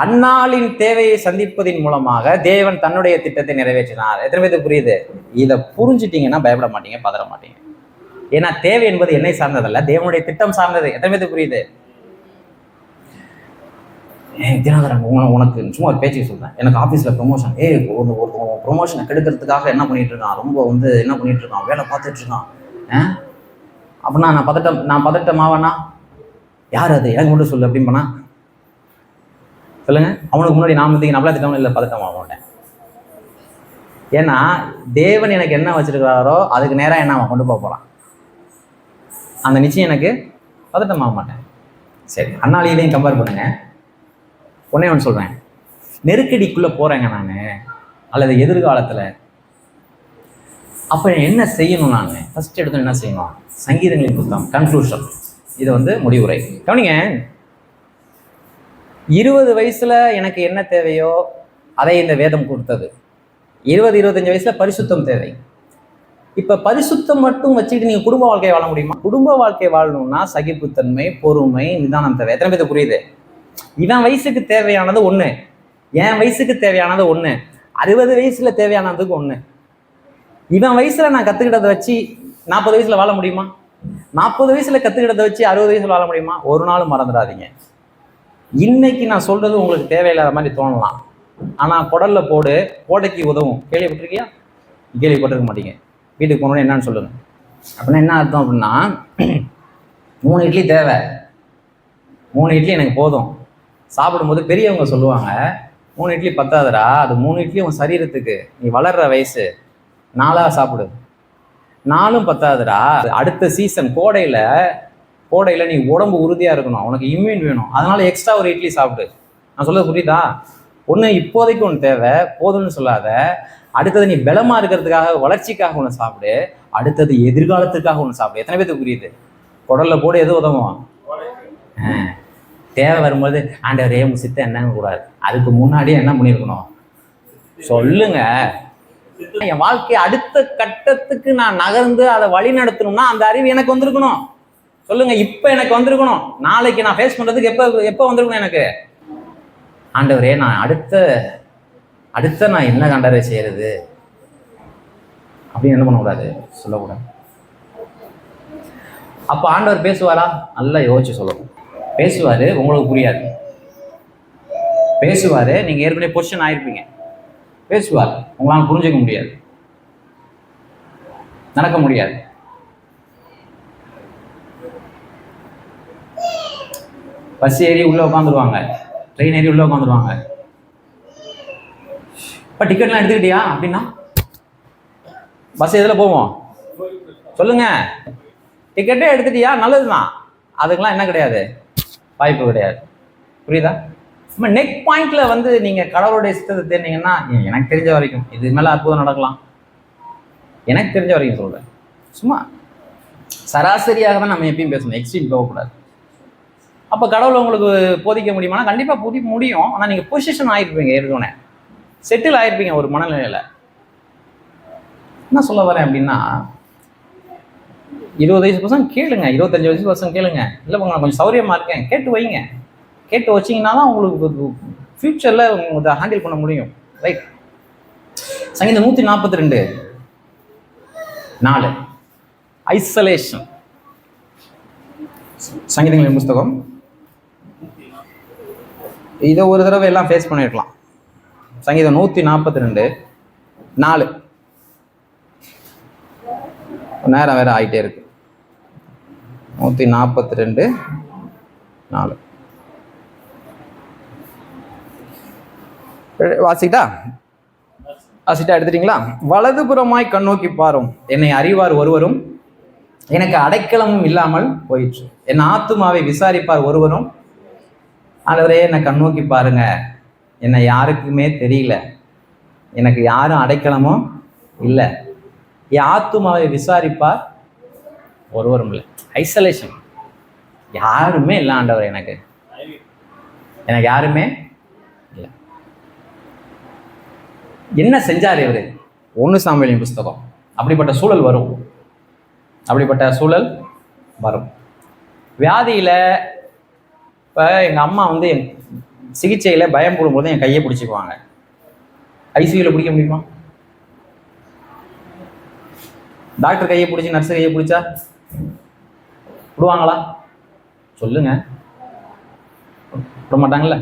அன்னாளின் தேவையை சந்திப்பதின் மூலமாக தேவன் தன்னுடைய திட்டத்தை நிறைவேற்றினார். எத்தனை பேருக்கு புரியுது? இதை புரிஞ்சுட்டீங்கன்னா பயப்பட மாட்டீங்க, பதற மாட்டீங்க. ஏன்னா தேவை என்பது என்னை சார்ந்ததல்ல, தேவனுடைய திட்டம் சார்ந்தது. எத்தனை பேருக்கு புரியுது? தினகரன், உனக்கு சும்மா ஒரு பேச்சுக்கு சொல்றேன், எனக்கு ஆஃபீஸில் ப்ரொமோஷன், ஒரு ப்ரொமோஷனை கெடுக்கிறதுக்காக என்ன பண்ணிட்டு இருக்கான், ரொம்ப என்ன பண்ணிட்டு இருக்கான், வேலை பார்த்துட்டு இருக்கான். அப்படின்னா நான் பதட்டமாவேனா? யார் அது, எனக்கு மட்டும் சொல்லு அப்படின்னு பண்ணா சொல்லுங்க. அவனுக்கு முன்னாடி நான் வந்து நம்மளா திட்டமும் இல்லை, பதட்டமாக மாட்டேன். ஏன்னா தேவன் எனக்கு என்ன வச்சிருக்கிறாரோ அதுக்கு நேராக என்ன அவன் கொண்டு போக போகிறான். அந்த நிச்சயம் எனக்கு பதட்டமாக மாட்டேன். சரி, அண்ணாளியிலையும் கம்பேர் பண்ணுங்க. உடனே ஒன்று சொல்கிறேன், நெருக்கடிக்குள்ளே போகிறேங்க நான், அல்லது எதிர்காலத்தில், அப்போ என்ன செய்யணும்? நான் ஃபஸ்ட் எடுத்து என்ன செய்யணும்? சங்கீதங்களின் புத்தகம் கன்க்ளூஷன், இது முடிவுரை. கவனிங்க, 20 வயசுல எனக்கு என்ன தேவையோ அதை இந்த வேதம் கொடுத்தது. 20-25 வயசுல பரிசுத்தம் தேவை. இப்ப பரிசுத்தம் மட்டும் வச்சுக்கிட்டு நீங்க குடும்ப வாழ்க்கையை வாழ முடியுமா? குடும்ப வாழ்க்கை வாழணும்னா சகிப்புத்தன்மை, பொறுமை, நிதானம் தேவை. எத்தனை பேருக்கு புரியுது? இவன் வயசுக்கு தேவையானது ஒண்ணு, என் வயசுக்கு தேவையானது ஒண்ணு, 60 வயசுல தேவையானதுக்கு ஒண்ணு. இவன் வயசுல நான் கத்துக்கிட்டதை வச்சு 40 வயசுல வாழ முடியுமா? 40 வயசுல கத்துக்கிட்டதை வச்சு 60 வயசுல வாழ முடியுமா? ஒரு நாளும் மறந்துடாதீங்க. இன்னைக்கு நான் சொல்றது உங்களுக்கு தேவையில்லாத மாதிரி தோணலாம், ஆனா குடல்ல போடு, கோடைக்கு உதவும். கேள்விப்பட்டிருக்கியா? கேள்விப்பட்டிருக்க மாட்டீங்க. வீட்டுக்கு போனோன்னு என்னன்னு சொல்லுங்க. அப்படின்னா என்ன அர்த்தம் அப்படின்னா, 3 இட்லி தேவை, 3 இட்லி எனக்கு போதும். சாப்பிடும்போது பெரியவங்க சொல்லுவாங்க, 3 இட்லி பத்தாதுடா, அது 3 இட்லி உன் சரீரத்துக்கு, நீ வளர்ற வயசு, 4 சாப்பிடு. 4 பத்தாதுடா, அடுத்த சீசன் கோடையில் நீ உடம்பு உறுதியாக இருக்கணும், உனக்கு இம்யூன் வேணும், அதனால எக்ஸ்ட்ரா ஒரு இட்லி சாப்பிடு. நான் சொல்ல புரியுதா? ஒன்று இப்போதைக்கு ஒன்று தேவை, போதும்னு சொல்லாத. அடுத்தது நீ பலமாக இருக்கிறதுக்காக, வளர்ச்சிக்காக ஒன்று சாப்பிடு. அடுத்தது எதிர்காலத்துக்காக ஒன்று சாப்பிடு. எத்தனை பேருக்கு புரியுது? குடல்ல போடு, எது உதவும்? தேவை வரும்போது ஆண்டவரே சித்த என்னங்க கூடாது, அதுக்கு முன்னாடியே என்ன பண்ணியிருக்கணும் சொல்லுங்க. என் வாழ்க்கையை அடுத்த கட்டத்துக்கு நான் நகர்ந்து அதை வழி நடத்தணும்னா அந்த அறிவு எனக்கு வந்திருக்கணும். சொல்லுங்க, இப்ப எனக்கு வந்திருக்கணும். நாளைக்கு நான் ஃபேஸ் பண்றதுக்கு எப்ப வந்திருக்கணும் எனக்கு? ஆண்டவரே, நான் அடுத்த நான் என்ன கண்டரை செய்யறது அப்படின்னு என்ன பண்ணக்கூடாது, சொல்லக்கூடாது. அப்ப ஆண்டவர் பேசுவாரா? நல்லா யோசிச்சு சொல்லணும். பேசுவாரு, உங்களுக்கு புரியாது. பேசுவாரு, நீங்க ஏற்கனவே பொசிஷன் ஆயிருப்பீங்க. பேசுவார், உங்களால் புரிஞ்சுக்க முடியாது, நடக்க முடியாது. பஸ் ஏறி உள்ள உட்காந்துருவாங்க, ட்ரெயின் ஏறி உள்ள உட்காந்துருவாங்க. இப்போ டிக்கெட்லாம் எடுத்துக்கிட்டியா அப்படின்னா, பஸ் எதில் போவோம் சொல்லுங்க? டிக்கெட்டே எடுத்துட்டியா, நல்லதுதான். அதுக்கெல்லாம் என்ன கிடையாது, வாய்ப்பு கிடையாது. புரியுதா? நம்ம நெக் பாயிண்ட்ல வந்து நீங்க கடவுளுடைய சித்தத்தை தெரிஞ்சீங்கன்னா, எனக்கு தெரிஞ்ச வரைக்கும் இது மேல அற்புதம் நடக்கலாம். எனக்கு தெரிஞ்ச வரைக்கும் சொல்றேன். சும்மா சராசரியாக தான் நம்ம எப்பயும் பேசணும், எக்ஸ்ட்ரீம் போகக்கூடாது. அப்போ கடவுளை உங்களுக்கு போதிக்க முடியுமானா கண்டிப்பாக முடியும். ஆனால் நீங்கள் பொசிஷன் ஆகிருப்பீங்க, ஏற்கனவே செட்டில் ஆகிருப்பீங்க ஒரு மனநிலையில். என்ன சொல்ல வரேன் அப்படின்னா, 20 வயசு பசங்க கேளுங்க, 25 வயசு பசங்க கேளுங்க. இல்லை நான் கொஞ்சம் சௌரியமாக இருக்கேன், கேட்டு வைங்க. கேட்டு வச்சிங்கன்னா தான் உங்களுக்கு ஃப்யூச்சரில் உங்களுக்கு ஹேண்டில் பண்ண முடியும். ரைட்? சங்கீதம் 142:4 ஐசோலேஷன். சங்கீதங்களின் புஸ்தகம். இதை ஒரு தடவை எல்லாம் ஃபேஸ் பண்ணிருக்கலாம். சங்கீதம் 142:4. நேரம் வேற ஆகிட்டே இருக்கு. 142:4 வாசிக்கிட்டா எடுத்துட்டீங்களா? வலதுபுறமாய் கண்ணோக்கி பாரும், என்னை அறிவார் ஒருவரும், எனக்கு அடைக்கலமும் இல்லாமல் போயிற்று. என் ஆத்துமாவை விசாரிப்பார் ஒருவரும். ஆண்டவரே, என்னை கண்ணோக்கி பாருங்க, என்னை யாருக்குமே தெரியல, எனக்கு யாரும் அடைக்கலமும் இல்லை, என் ஆத்துமாவை விசாரிப்பார் ஒருவரும் இல்லை. ஐசோலேஷன், யாருமே இல்லை ஆண்டவர், எனக்கு யாருமே இல்லை. என்ன செஞ்சார் இவரு? 1 சாமுவேலின் புஸ்தகம். அப்படிப்பட்ட சூழல் வரும். வியாதியில் இப்போ எங்கள் அம்மா வந்து என் சிகிச்சையில் பயம் போடும்போது என் கையை பிடிச்சிக்குவாங்க. ஐசியூவில் பிடிக்க முடியுமா? டாக்டர் கையை பிடிச்சி நர்ஸு கையை பிடிச்சா விடுவாங்களா? சொல்லுங்க, விட மாட்டாங்கல்ல.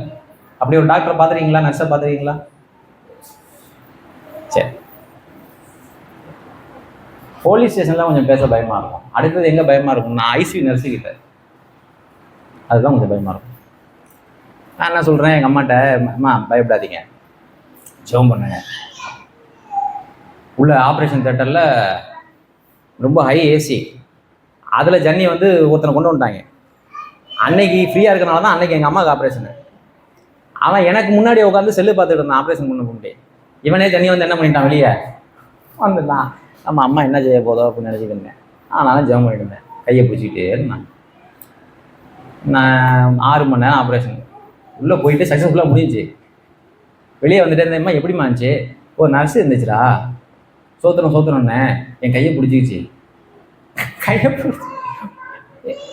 அப்படி ஒரு டாக்டரை பார்த்துருக்கீங்களா, நர்ஸை பார்த்துருக்கீங்களா? சரி, போலீஸ் ஸ்டேஷன்ல கொஞ்சம் பேச பயமா இருக்கும். அடுத்தது எங்க பயமா இருக்கும்? நான் ஐசியூ நர்ஸு கிட்ட, அதுதான் கொஞ்சம் பயமா இருக்கும். நான் என்ன சொல்றேன் எங்க அம்மாட்ட, அம்மா பயப்படாதீங்க, ஜெபம் பண்ணுங்க. உள்ள ஆப்ரேஷன் தியேட்டர்ல ரொம்ப ஹை ஏசி, அதில் ஜன்னி வந்து ஒருத்தனை கொண்டு வந்துட்டாங்க. அன்னைக்கு ஃப்ரீயாக இருக்கிறனால தான் அன்னைக்கு எங்கள் அம்மாவுக்கு ஆப்ரேஷனு. அவன் எனக்கு முன்னாடி உட்காந்து செல்லு பார்த்துட்டு இருந்தான் ஆப்ரேஷன் பண்ண முடியும். இவனே ஜன்னி வந்து என்ன பண்ணிட்டான், வெளியே வந்துட்டான். நம்ம அம்மா என்ன செய்ய போதோ அப்படின்னு நினச்சிட்டு இருந்தேன். ஆனாலும் ஜெபம் பண்ணிட்டு இருந்தேன், கையை பிடிச்சிக்கிட்டே இருந்தான். நான் 6 மணி நேரம் ஆப்ரேஷன் உள்ளே போயிட்டு சக்ஸஸ்ஃபுல்லாக முடிஞ்சிச்சு. வெளியே வந்துட்டே இருந்தேம்மா எப்படிமா இருந்துச்சு? ஒரு நர்ஸு இருந்துச்சுடா, சோத்திரம்னே என் கையை பிடிச்சிக்கிச்சு.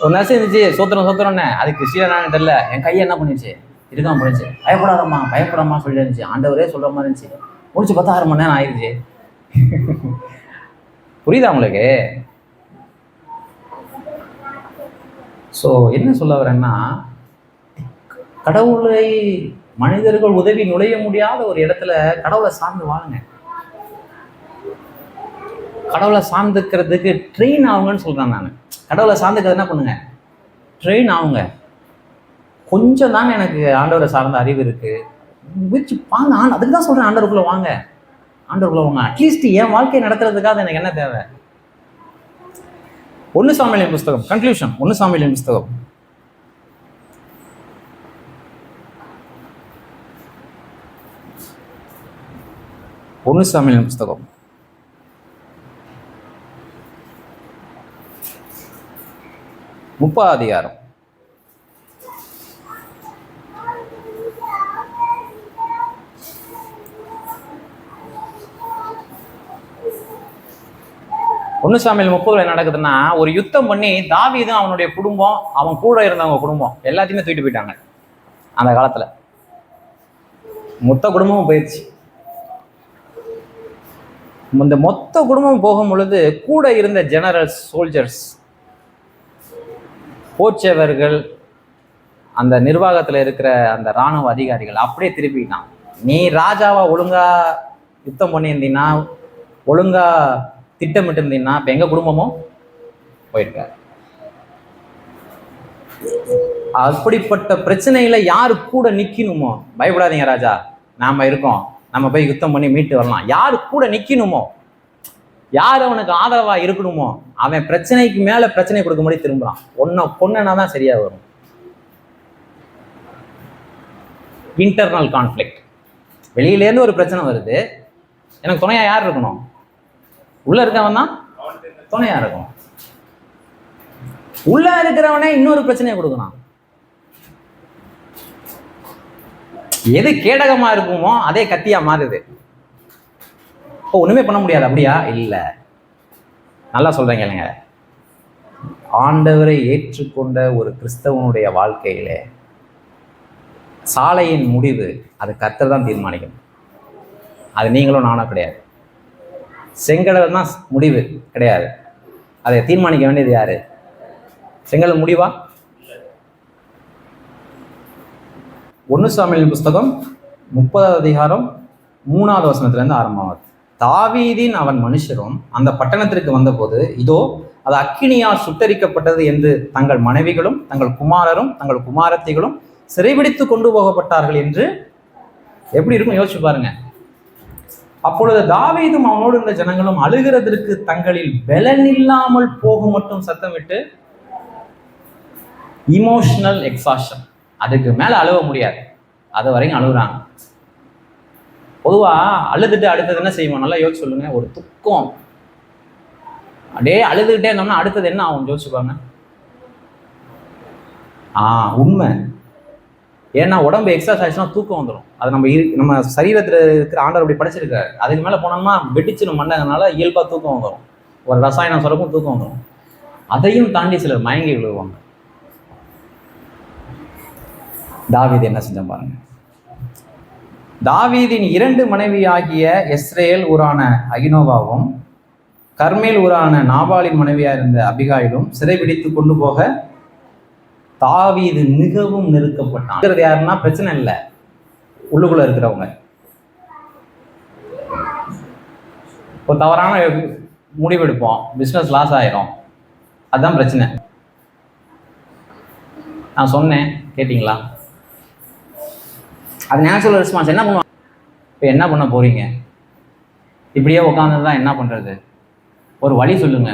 ஒரு நர்ஸு இருந்துச்சு, சோத்திரம்னே. அது கிறிஸ்டியனானு தெரியல, என் கையை என்ன பண்ணிடுச்சு, இருக்காம போயிடுச்சு. பயப்படாதம்மா சொல்லி இருந்துச்சு. ஆண்டவரே சொல்கிற மாதிரி இருந்துச்சு. முடிச்சு பார்த்தா 6 மணி நேரம் ஆயிடுச்சு. புரியுதா உங்களுக்கு? ஸோ என்ன சொல்ல வரேன்னா, கடவுளை மனிதர்கள் உதவி நுழைய முடியாத ஒரு இடத்துல கடவுளை சார்ந்து வாழுங்க. கடவுளை சார்ந்துக்கிறதுக்கு ட்ரெயின் ஆகுங்கன்னு சொல்றேன் நான். கடவுளை சார்ந்துக்கிறது என்ன பண்ணுங்க, ட்ரெயின் ஆகுங்க. கொஞ்சம் தாங்க எனக்கு ஆண்டவரை சார்ந்த அறிவு இருக்கு, வாங்க. அதுக்கு தான் சொல்றேன், ஆண்டவருக்குள்ள வாங்க. அட்லீஸ்ட் என் வாழ்க்கையை நடத்துறதுக்காக எனக்கு என்ன தேவை? 1 சாமுவேலின் புஸ்தகம் கன்க்ளூஷன். 1 சாமுவேலின் புஸ்தகம் 1 சாமுவேலின் புஸ்தகம் 30 அதிகாரம். 1 சாமுவேல் 30 என்ன நடக்குதுன்னா, ஒரு யுத்தம் பண்ணி தாவீதும் அவனுடைய குடும்பம், அவன் கூட இருந்தவங்க குடும்பம் எல்லாத்தையுமே தூக்கிட்டு போயிட்டாங்க. அந்த காலத்துல மொத்த குடும்பமும் போயிடுச்சு. இந்த மொத்த குடும்பம் போகும் பொழுது கூட இருந்த ஜெனரல்ஸ், சோல்ஜர்ஸ், போர்ச்சேவர்கள், அந்த நிர்வாகத்துல இருக்கிற அந்த இராணுவ அதிகாரிகள் அப்படியே திருப்பிட்டான். நீ ராஜாவா ஒழுங்கா யுத்தம் பண்ணியிருந்தீங்கன்னா, ஒழுங்கா திட்டமிட்டு இருந்தீங்கன்னா, இப்ப எங்க குடும்பமும் போயிருக்காரு. அப்படிப்பட்ட பிரச்சனையில யாரு கூட நிக்கணுமோ, பயப்படாதீங்க ராஜா, நாம இருக்கோம், நம்ம போய் யுத்தம் பண்ணி மீட்டு வரலாம். யாரு கூட நிக்கணுமோ, யார் அவனுக்கு ஆதரவா இருக்கணுமோ, அவன் பிரச்சனைக்கு மேல பிரச்சனை கொடுக்கும்படி திரும்புறான். ஒன்ன கொன்னதான் சரியா வரும். Internal conflict. வெளியிலேருந்து ஒரு பிரச்சனை வருது, எனக்கு துணையா யார் இருக்கணும்? உள்ள இருக்கவன் தான் துணையா இருக்கணும். உள்ள இருக்கிறவனே இன்னொரு பிரச்சனையை கொடுக்கணும். எது கேடகமா இருக்குமோ அதே கத்தியா மாறுது. இப்போ ஒண்ணுமே பண்ண முடியாது. அப்படியா? இல்ல, நல்லா சொல்றேங்க இல்லைங்க. ஆண்டவரை ஏற்றுக்கொண்ட ஒரு கிறிஸ்தவனுடைய வாழ்க்கையில சாலையின் முடிவு அது கர்த்தர் தான் தீர்மானிக்கணும். அது நீங்களும் நானும் கிடையாது. செங்கடல் தான் முடிவு கிடையாது. அதை தீர்மானிக்க வேண்டியது யாரு? செங்கடல் முடிவா? 1 சாமுவேல் புஸ்தகம் 30வது அதிகாரம் 3வது வசனத்திலிருந்து ஆரம்பமாகுது. தாவீதின் அவன் மனுஷரும் அந்த பட்டணத்திற்கு வந்தபோது, இதோ அது அக்கினியால் சுட்டரிக்கப்பட்டது என்று தங்கள் மனைவிகளும் தங்கள் குமாரரும் தங்கள் குமாரத்திகளும் சிறைபிடித்து கொண்டு போகப்பட்டார்கள் என்று. எப்படி இருக்கும் யோசிச்சு பாருங்க. அப்பொழுது தாவீதும் அவனோடு இருந்த ஜனங்களும் அழுகிறதற்கு தங்களில் பலனில்லாமல் போக மட்டும் சத்தமிட்டு, இமோஷனல் எக்ஸாஷன், அதுக்கு மேல அழுவ முடியாது, அது வரைக்கும் அழுகுறாங்க. பொதுவா அழுதுட்டு அடுத்தது என்ன செய்வோம்? நல்லா யோசிச்சு சொல்லுங்க. ஒரு துக்கம், அப்படியே அழுதுகிட்டே இருந்தோம்னா அடுத்தது என்ன ஆகும் யோசிச்சுப்பாங்க. உண்மை. ஏன்னா உடம்பு எக்ஸசைஸ் ஆச்சுன்னா தூக்கம் வந்துடும். அது நம்ம சரீரத்தில் இருக்கிற ஆண்டவர் அப்படி படைச்சிருக்காரு. அதுக்கு மேலே போனோம்னா வெடிச்சிடும் மண்டங்கனால இயல்பாக தூக்கம் வந்துடும். ஒரு ரசாயனம் சுரக்கும் தூக்கம் வந்துடும். அதையும் தாண்டி சிலர் மயங்கி விழுவாங்க. தாவீது என்ன செஞ்ச பாருங்க. தாவீதின் 2 மனைவி ஆகிய எஸ்ரேல் ஊரான அகினோவாவும் கர்மேல் ஊரான நாபாலின் மனைவியா இருந்த அபிகாயிலும் சிறைபிடித்து கொண்டு போக தாவீது மிகவும் நெருக்கப்பட்டான். யாருன்னா பிரச்சனை இல்லை, உள்ளுக்குள்ள இருக்கிறவங்க. ஒரு தவறான முடிவெடுப்போம், பிஸ்னஸ் லாஸ் ஆயிரும், அதுதான் பிரச்சனை. நான் சொன்னேன் கேட்டீங்களா? அது நேச்சுரல் ரெஸ்பான்ஸ். என்ன பண்ணுவாங்க? இப்போ என்ன பண்ண போறீங்க? இப்படியே உட்காந்துதான் என்ன பண்றது? ஒரு வழி சொல்லுங்க.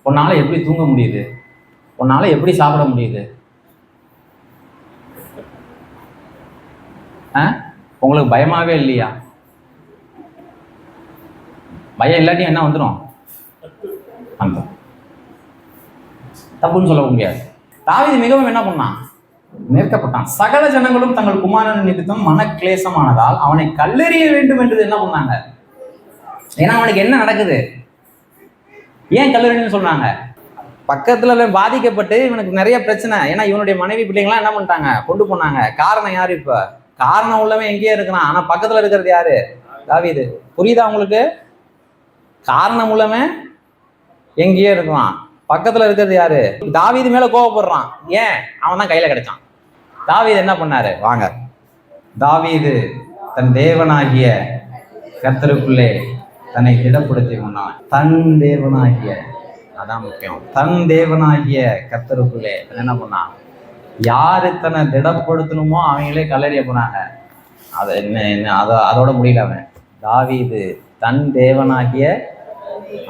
உன்னால எப்படி தூங்க முடியுது? உன்னால எப்படி சாப்பிட முடியுது? உங்களுக்கு பயமாவே இல்லையா? பயம் இல்லாட்டியும் என்ன வந்துடும்? அந்த தப்புன்னு சொல்ல முடியாது. தாவீது மிகவும் என்ன பண்ணான்? நெருக்கப்பட்டான். சகல ஜனங்களும் தங்கள் குமாரன் நிமித்தம் மனக்லேசமானதால் அவனை கல்லெறிய வேண்டும் என்று என்ன பண்ணாங்க? ஏன்னா அவனுக்கு என்ன நடக்குது? ஏன் கல்லெறியன்னு சொல்றாங்க? பக்கத்துல பாதிக்கப்பட்டு இவனுக்கு நிறைய பிரச்சனை. ஏன்னா இவனுடைய மனைவி பிள்ளைங்களாம் என்ன பண்ணிட்டாங்க? கொண்டு போனாங்க. காரணம் யாரு? இப்ப காரணம் உள்ளவன் எங்கேயே இருக்கிறான், ஆனா பக்கத்துல இருக்கிறது யாரு? தாவீது. புரியுதா உங்களுக்கு? காரணம் உள்ளவன் எங்கேயே இருக்கிறான், பக்கத்துல இருக்கிறது யாரு? தாவீது மேல கோவப்படுறான். ஏன்? அவன் தான் கையில கிடைச்சான். தாவீது என்ன பண்ணாரு? வாங்க. தாவீது தன் தேவனாகிய கர்த்தருக்குள்ளே தன்னை திடப்படுத்தி கொண்டான். தன் தேவனாகிய, அதான் முக்கியம், தன் தேவனாகிய கர்த்தருக்குள்ளே என்ன பண்ணான்? யாரு தன்னை திடப்படுத்தணுமோ அவங்களே கல்லறிய போனாங்க. அது என்ன அதோட முடியல. அவன் தாவீது தன் தேவனாகிய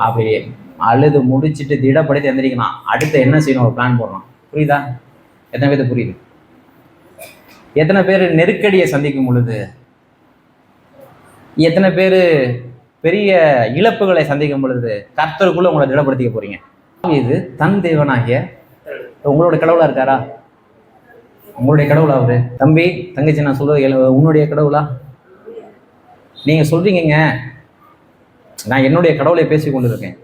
அப்படி அழுது முடிச்சுட்டு திடப்படுத்தி எந்திரிக்கணும். அடுத்து என்ன செய்யணும்? ஒரு பிளான் போடணும். புரியுதா? எத்தனை பேருக்கு புரியுது? எத்தனை பேர் நெருக்கடியை சந்திக்கும் பொழுது, எத்தனை பேர் பெரிய இழப்புகளை சந்திக்கும் பொழுது கர்த்தருக்குள்ள உங்களை திடப்படுத்திக்க போறீங்க? இது தன் தேவனாகிய உங்களோட கடவுளா இருக்காரா? உங்களுடைய கடவுளா அவரு? தம்பி தங்கச்சி, நான் சொல்றது உன்னுடைய கடவுளா? நீங்க சொல்றீங்க நான் என்னுடைய கடவுளை பேசி கொண்டு இருக்கேன்.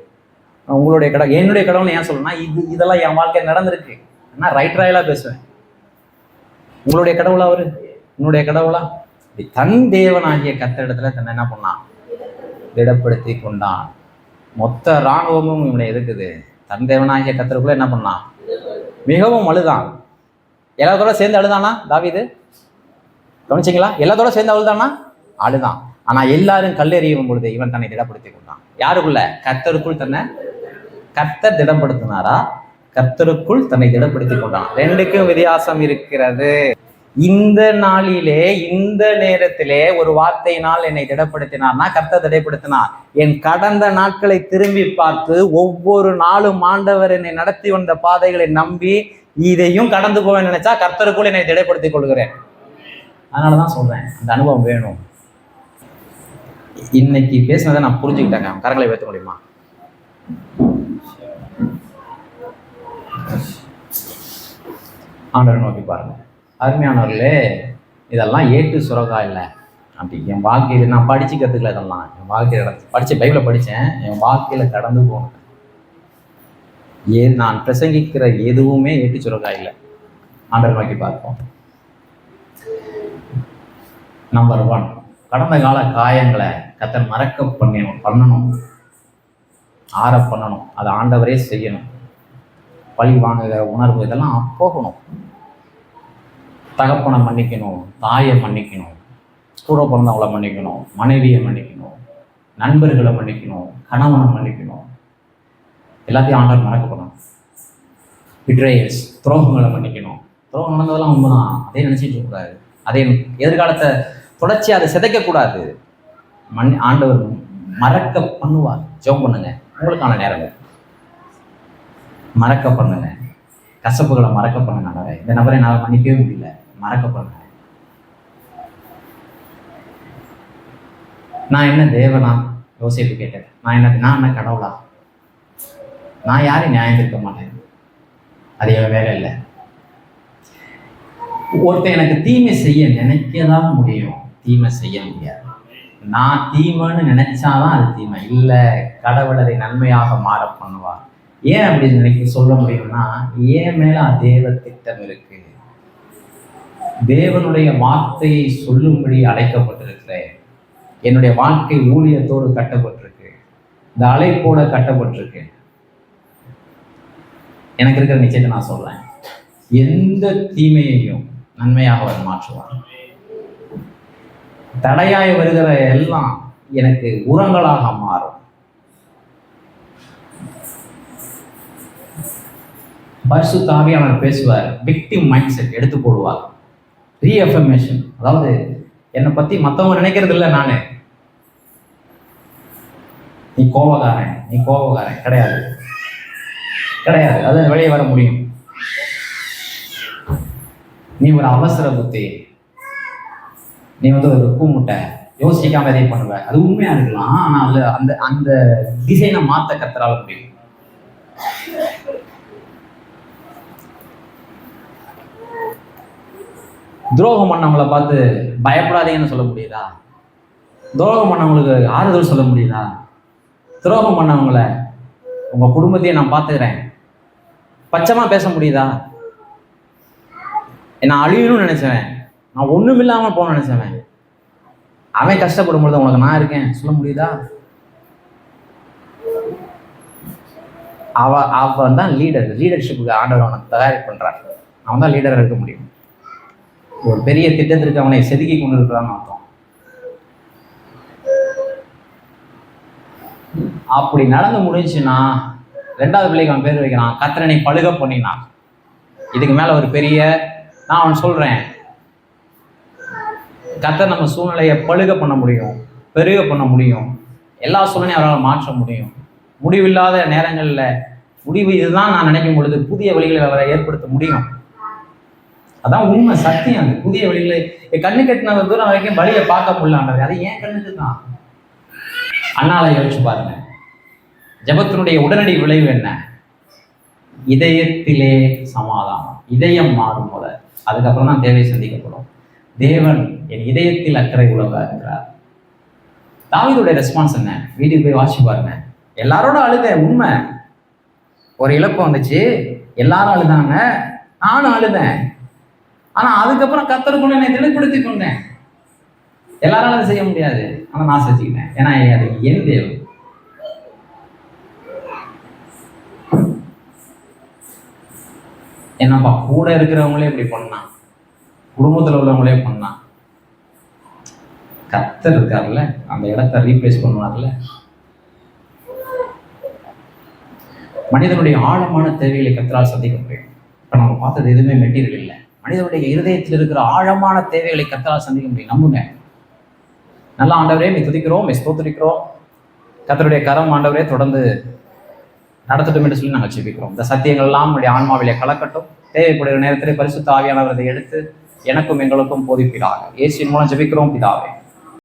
உங்களுடைய கடவுள் என்னுடைய கடவுள் ஏன் சொல்லணும்னா இதெல்லாம் என் வாழ்க்கை நடந்திருக்கு. நான் ரைட் ராயலா பேசுவேன். உங்களுடைய கடவுளா அவரு? உன்னுடைய கடவுளா? தன் தேவனாகிய கர்த்தரிடத்துல தன்னை என்ன பண்ணான்? திடப்படுத்தி கொண்டான். மொத்த இராணுவமும் இவனை எதுக்குது? தன் தேவனாகிய கர்த்தருக்குள்ள என்ன பண்ணான்? மிகவும் அழுதான். எல்லாத்தோட சேர்ந்து அழுதானா தாவீது? கவனிச்சிங்களா? எல்லாத்தோட சேர்ந்து அழுதானா? அழுதான். ஆனா எல்லாரும் கல்லெறியும் பொழுது இவன் தன்னை திடப்படுத்தி கொண்டான். யாருக்குள்ள? கர்த்தருக்குள் தன்னை. கர்த்தர் திடப்படுத்தினாரா? கர்த்தருக்குள் தன்னை திடப்படுத்தி கொண்டான். ரெண்டுக்கும் வித்தியாசம் இருக்கிறது. இந்த நாளிலே இந்த நேரத்திலே ஒரு வார்த்தையினால் என்னை திடப்படுத்தினார்னா கர்த்தர் திடப்படுத்தினார். என் கடந்த நாட்களை திரும்பி பார்த்து ஒவ்வொரு நாளும் ஆண்டவர் என்னை நடத்தி வந்த பாதைகளை நம்பி இதையும் கடந்து போவேன் நினைச்சா கர்த்தருக்குள் என்னை திடப்படுத்திக் கொள்கிறேன். அதனாலதான் சொல்றேன், அந்த அனுபவம் வேணும். இன்னைக்கு பேசினதை நான் புரிஞ்சுக்கிட்டேங்க. கரங்களை வைத்த முடியுமா? ஆண்டவர் நோக்கி பாருங்க. அருமையானவர்களே, இதெல்லாம் ஏட்டு சுரகா இல்லை. அப்படி என் வாழ்க்கையில் நான் படிச்சு கற்றுக்கல. இதெல்லாம் என் வாழ்க்கையில் படித்த பைபிளை படித்தேன். என் வாழ்க்கையில் கடந்து போனேன். நான் பிரசங்கிக்கிற எதுவுமே ஏட்டு சுரகா இல்லை. ஆண்டவர் நோக்கி பார்ப்போம். நம்பர் 1, கடந்த கால காயங்களை கர்த்தர் மறக்க பண்ணணும், ஆற பண்ணணும். அதை ஆண்டவரே செய்யணும். பழி வாங்குகிற உணர்வு இதெல்லாம் போகணும். தகப்பனை மன்னிக்கணும், தாயை மன்னிக்கணும், கூட பிறந்தவங்களை மன்னிக்கணும், மனைவியை மன்னிக்கணும், நண்பர்களை மன்னிக்கணும், கணவனை மன்னிக்கணும். எல்லாத்தையும் ஆண்டவர் மறக்கப்படணும். பிட்ரேயல்ஸ், துரோகங்களை மன்னிக்கணும். துரோகம் நடந்ததெல்லாம் உண்மைதான், அதே நினைச்சிட்டு இருக்கக்கூடாது. அதே எதிர்காலத்தை தொடர்ச்சி அதை சிதைக்கக்கூடாது. ஆண்டவர் மறக்க பண்ணுவார். ஜெபம் பண்ணுங்க, உங்களுக்கான நேரம். மறக்க பண்ணுங்க, கசப்புகளை மறக்க பண்ணுங்க. இந்த நபரை என்னால் மன்னிக்கவே முடியல, மறக்க பண்ணுங்க. நான் என்ன தேவனா? யோசிப்பு கேட்டேன். நான் என்ன கடவுளா? நான் யாரையும் நியாயம் இருக்க மாட்டேன். அது என் வேலை இல்லை. ஒருத்தர் எனக்கு தீமை செய்ய நினைக்கதான் முடியும், தீமை செய்ய முடியாது. நான் தீமைன்னு நினைச்சாதான் அது தீமை இல்லை. கடவுள் அதை நன்மையாக மாற பண்ணுவார். ஏன் அப்படின்னு நினைக்க சொல்ல முடியும்னா, ஏன் மேல தேவ திட்டம் இருக்கு. தேவனுடைய வார்த்தையை சொல்லும்படி அழைக்கப்பட்டிருக்கிறேன். என்னுடைய வாழ்க்கை ஊழியத்தோடு கட்டப்பட்டிருக்கு, இந்த அழைப்போட கட்டப்பட்டிருக்கு. எனக்கு இருக்கிற நிச்சயத்தை நான் சொல்றேன், எந்த தீமையையும் நன்மையாக அவர் மாற்றுவார். தடையாய் வருகிற எல்லாம் எனக்கு உரங்களாக மாறும். பரிசுத்த ஆவியானவர் பேசுவார். விக்டிம் மைண்ட் செட் எடுத்து போடுவார். ரீஅஃபர்மேஷன், அதாவது என்னை பத்தி மற்றவங்க நினைக்கிறது இல்லை. நீ கோபக்காரன் கிடையாது. அது வெளியே வர முடியும். நீ ஒரு அவசர புத்தி, நீ ஒரு கூமுட்டை, யோசிக்காம எதை பண்ணுவ. அது உண்மையா இருக்கலாம், ஆனா அதுல அந்த டிசைனை மாத்த கர்த்தரால முடியும். துரோகம் பண்ணவங்களை பார்த்து பயப்படாதீங்கன்னு சொல்ல முடியுதா? துரோகம் பண்ணவங்களுக்கு ஆறுதல் சொல்ல முடியுதா? துரோகம் பண்ணவங்களை உங்க குடும்பத்தையே நான் பார்த்துக்கிறேன் பச்சமா பேச முடியுதா? நான் அழியணும்னு நினைச்சவன், நான் ஒண்ணுமில்லாம போன நினைச்சவன், அவன் கஷ்டப்படும் பொழுது உனக்கு நான் இருக்கேன் சொல்ல முடியுதா? அவன் தான் லீடர்ஷிப்புக்கு ஆண்டவர் அவனை தயார் பண்றார். அவன் தான் லீடராக இருக்க முடியும். ஒரு பெரிய திட்டத்திற்கு அவனை செதுக்கி கொண்டு இருக்கிறான்னு அர்த்தம். அப்படி நடந்து முடிஞ்சுன்னா 2வது பிள்ளைக்கு அவன் பேர் வைக்கிறான், கர்த்தரனை பழுக பண்ணினான். இதுக்கு மேல ஒரு பெரிய, நான் அவன் சொல்றேன், கர்த்தர் நம்ம சூழ்நிலையை பழுக பண்ண முடியும், பெருக பண்ண முடியும். எல்லா சூழ்நிலையும் அவரால் மாற்ற முடியும். முடிவில்லாத நேரங்கள்ல முடிவு இதுதான் நான் நினைக்கும் பொழுது புதிய வழிகளை அவரை ஏற்படுத்த முடியும். அதான் உண்மை, சத்தியம். அது புதிய வழிகளை கண்ணு கட்டின தூரம் வரைக்கும் வழியை பார்க்க முடியலான்றது அது ஏன் கண்ணுக்கு தான். அண்ணாலை யோசிச்சு பாருங்க. ஜெபத்தினுடைய உடனடி விளைவு என்ன? இதயத்திலே சமாதானம். இதயம் மாறும் போல அதுக்கப்புறம் தான் தேவை சந்திக்கப்படும். தேவன் என் இதயத்தில் அக்கறை உள்ளவராக இருக்கிறார். தாவீதுடைய ரெஸ்பான்ஸ் என்ன? வீட்டுக்கு போய் வாசி பாருங்க. எல்லாரோட அழுத உண்மை, ஒரு இழப்பு வந்துச்சு, எல்லாரும் அழுதாங்க, நானும் அழுதேன். ஆனா அதுக்கப்புறம் கர்த்தருக்குள்ள என்னை திடப்படுத்திக் கொண்டேன். எல்லாராலும் அதை செய்ய முடியாது, ஆனா நான் செஞ்சுக்கிட்டேன். ஏன்னா அது என் தேவன். என்னப்பா கூட இருக்கிறவங்களே இப்படி பண்ணான், குடும்பத்தில் உள்ளவங்களே பண்ணான், கர்த்தர் இருக்கார்ல, அந்த இடத்த ரீப்ளேஸ் பண்ணுவார்ல. மனிதனுடைய ஆழமான தேவைகளை கர்த்தரால் சந்திக்க முடியும். இப்ப நம்ம பார்த்தது எதுவுமே மெட்டீரியல் இல்லை. மனிதனுடைய இருதயத்தில் இருக்கிற ஆழமான தேவைகளை கர்த்தரால் சந்திக்க முடியும். நம்புங்க. நல்லா ஆண்டவரே நீ துதிக்கிறோம், ஸ்தோத்திரிக்கிறோம். கர்த்தருடைய கரம் ஆண்டவரே தொடர்ந்து நடத்தட்டும் என்று சொல்லி நாங்கள் ஜெபிக்கிறோம். இந்த சத்தியங்கள் எல்லாம் நம்முடைய ஆன்மாவிலே கலக்கட்டும். தேவைப்படுகிற நேரத்திலே பரிசுத்த ஆவியானவரை எடுத்து எனக்கும் எங்களுக்கும் போதிப்பீராக. இயேசுவின் மூலம் ஜெபிக்கிறோம் பிதாவே.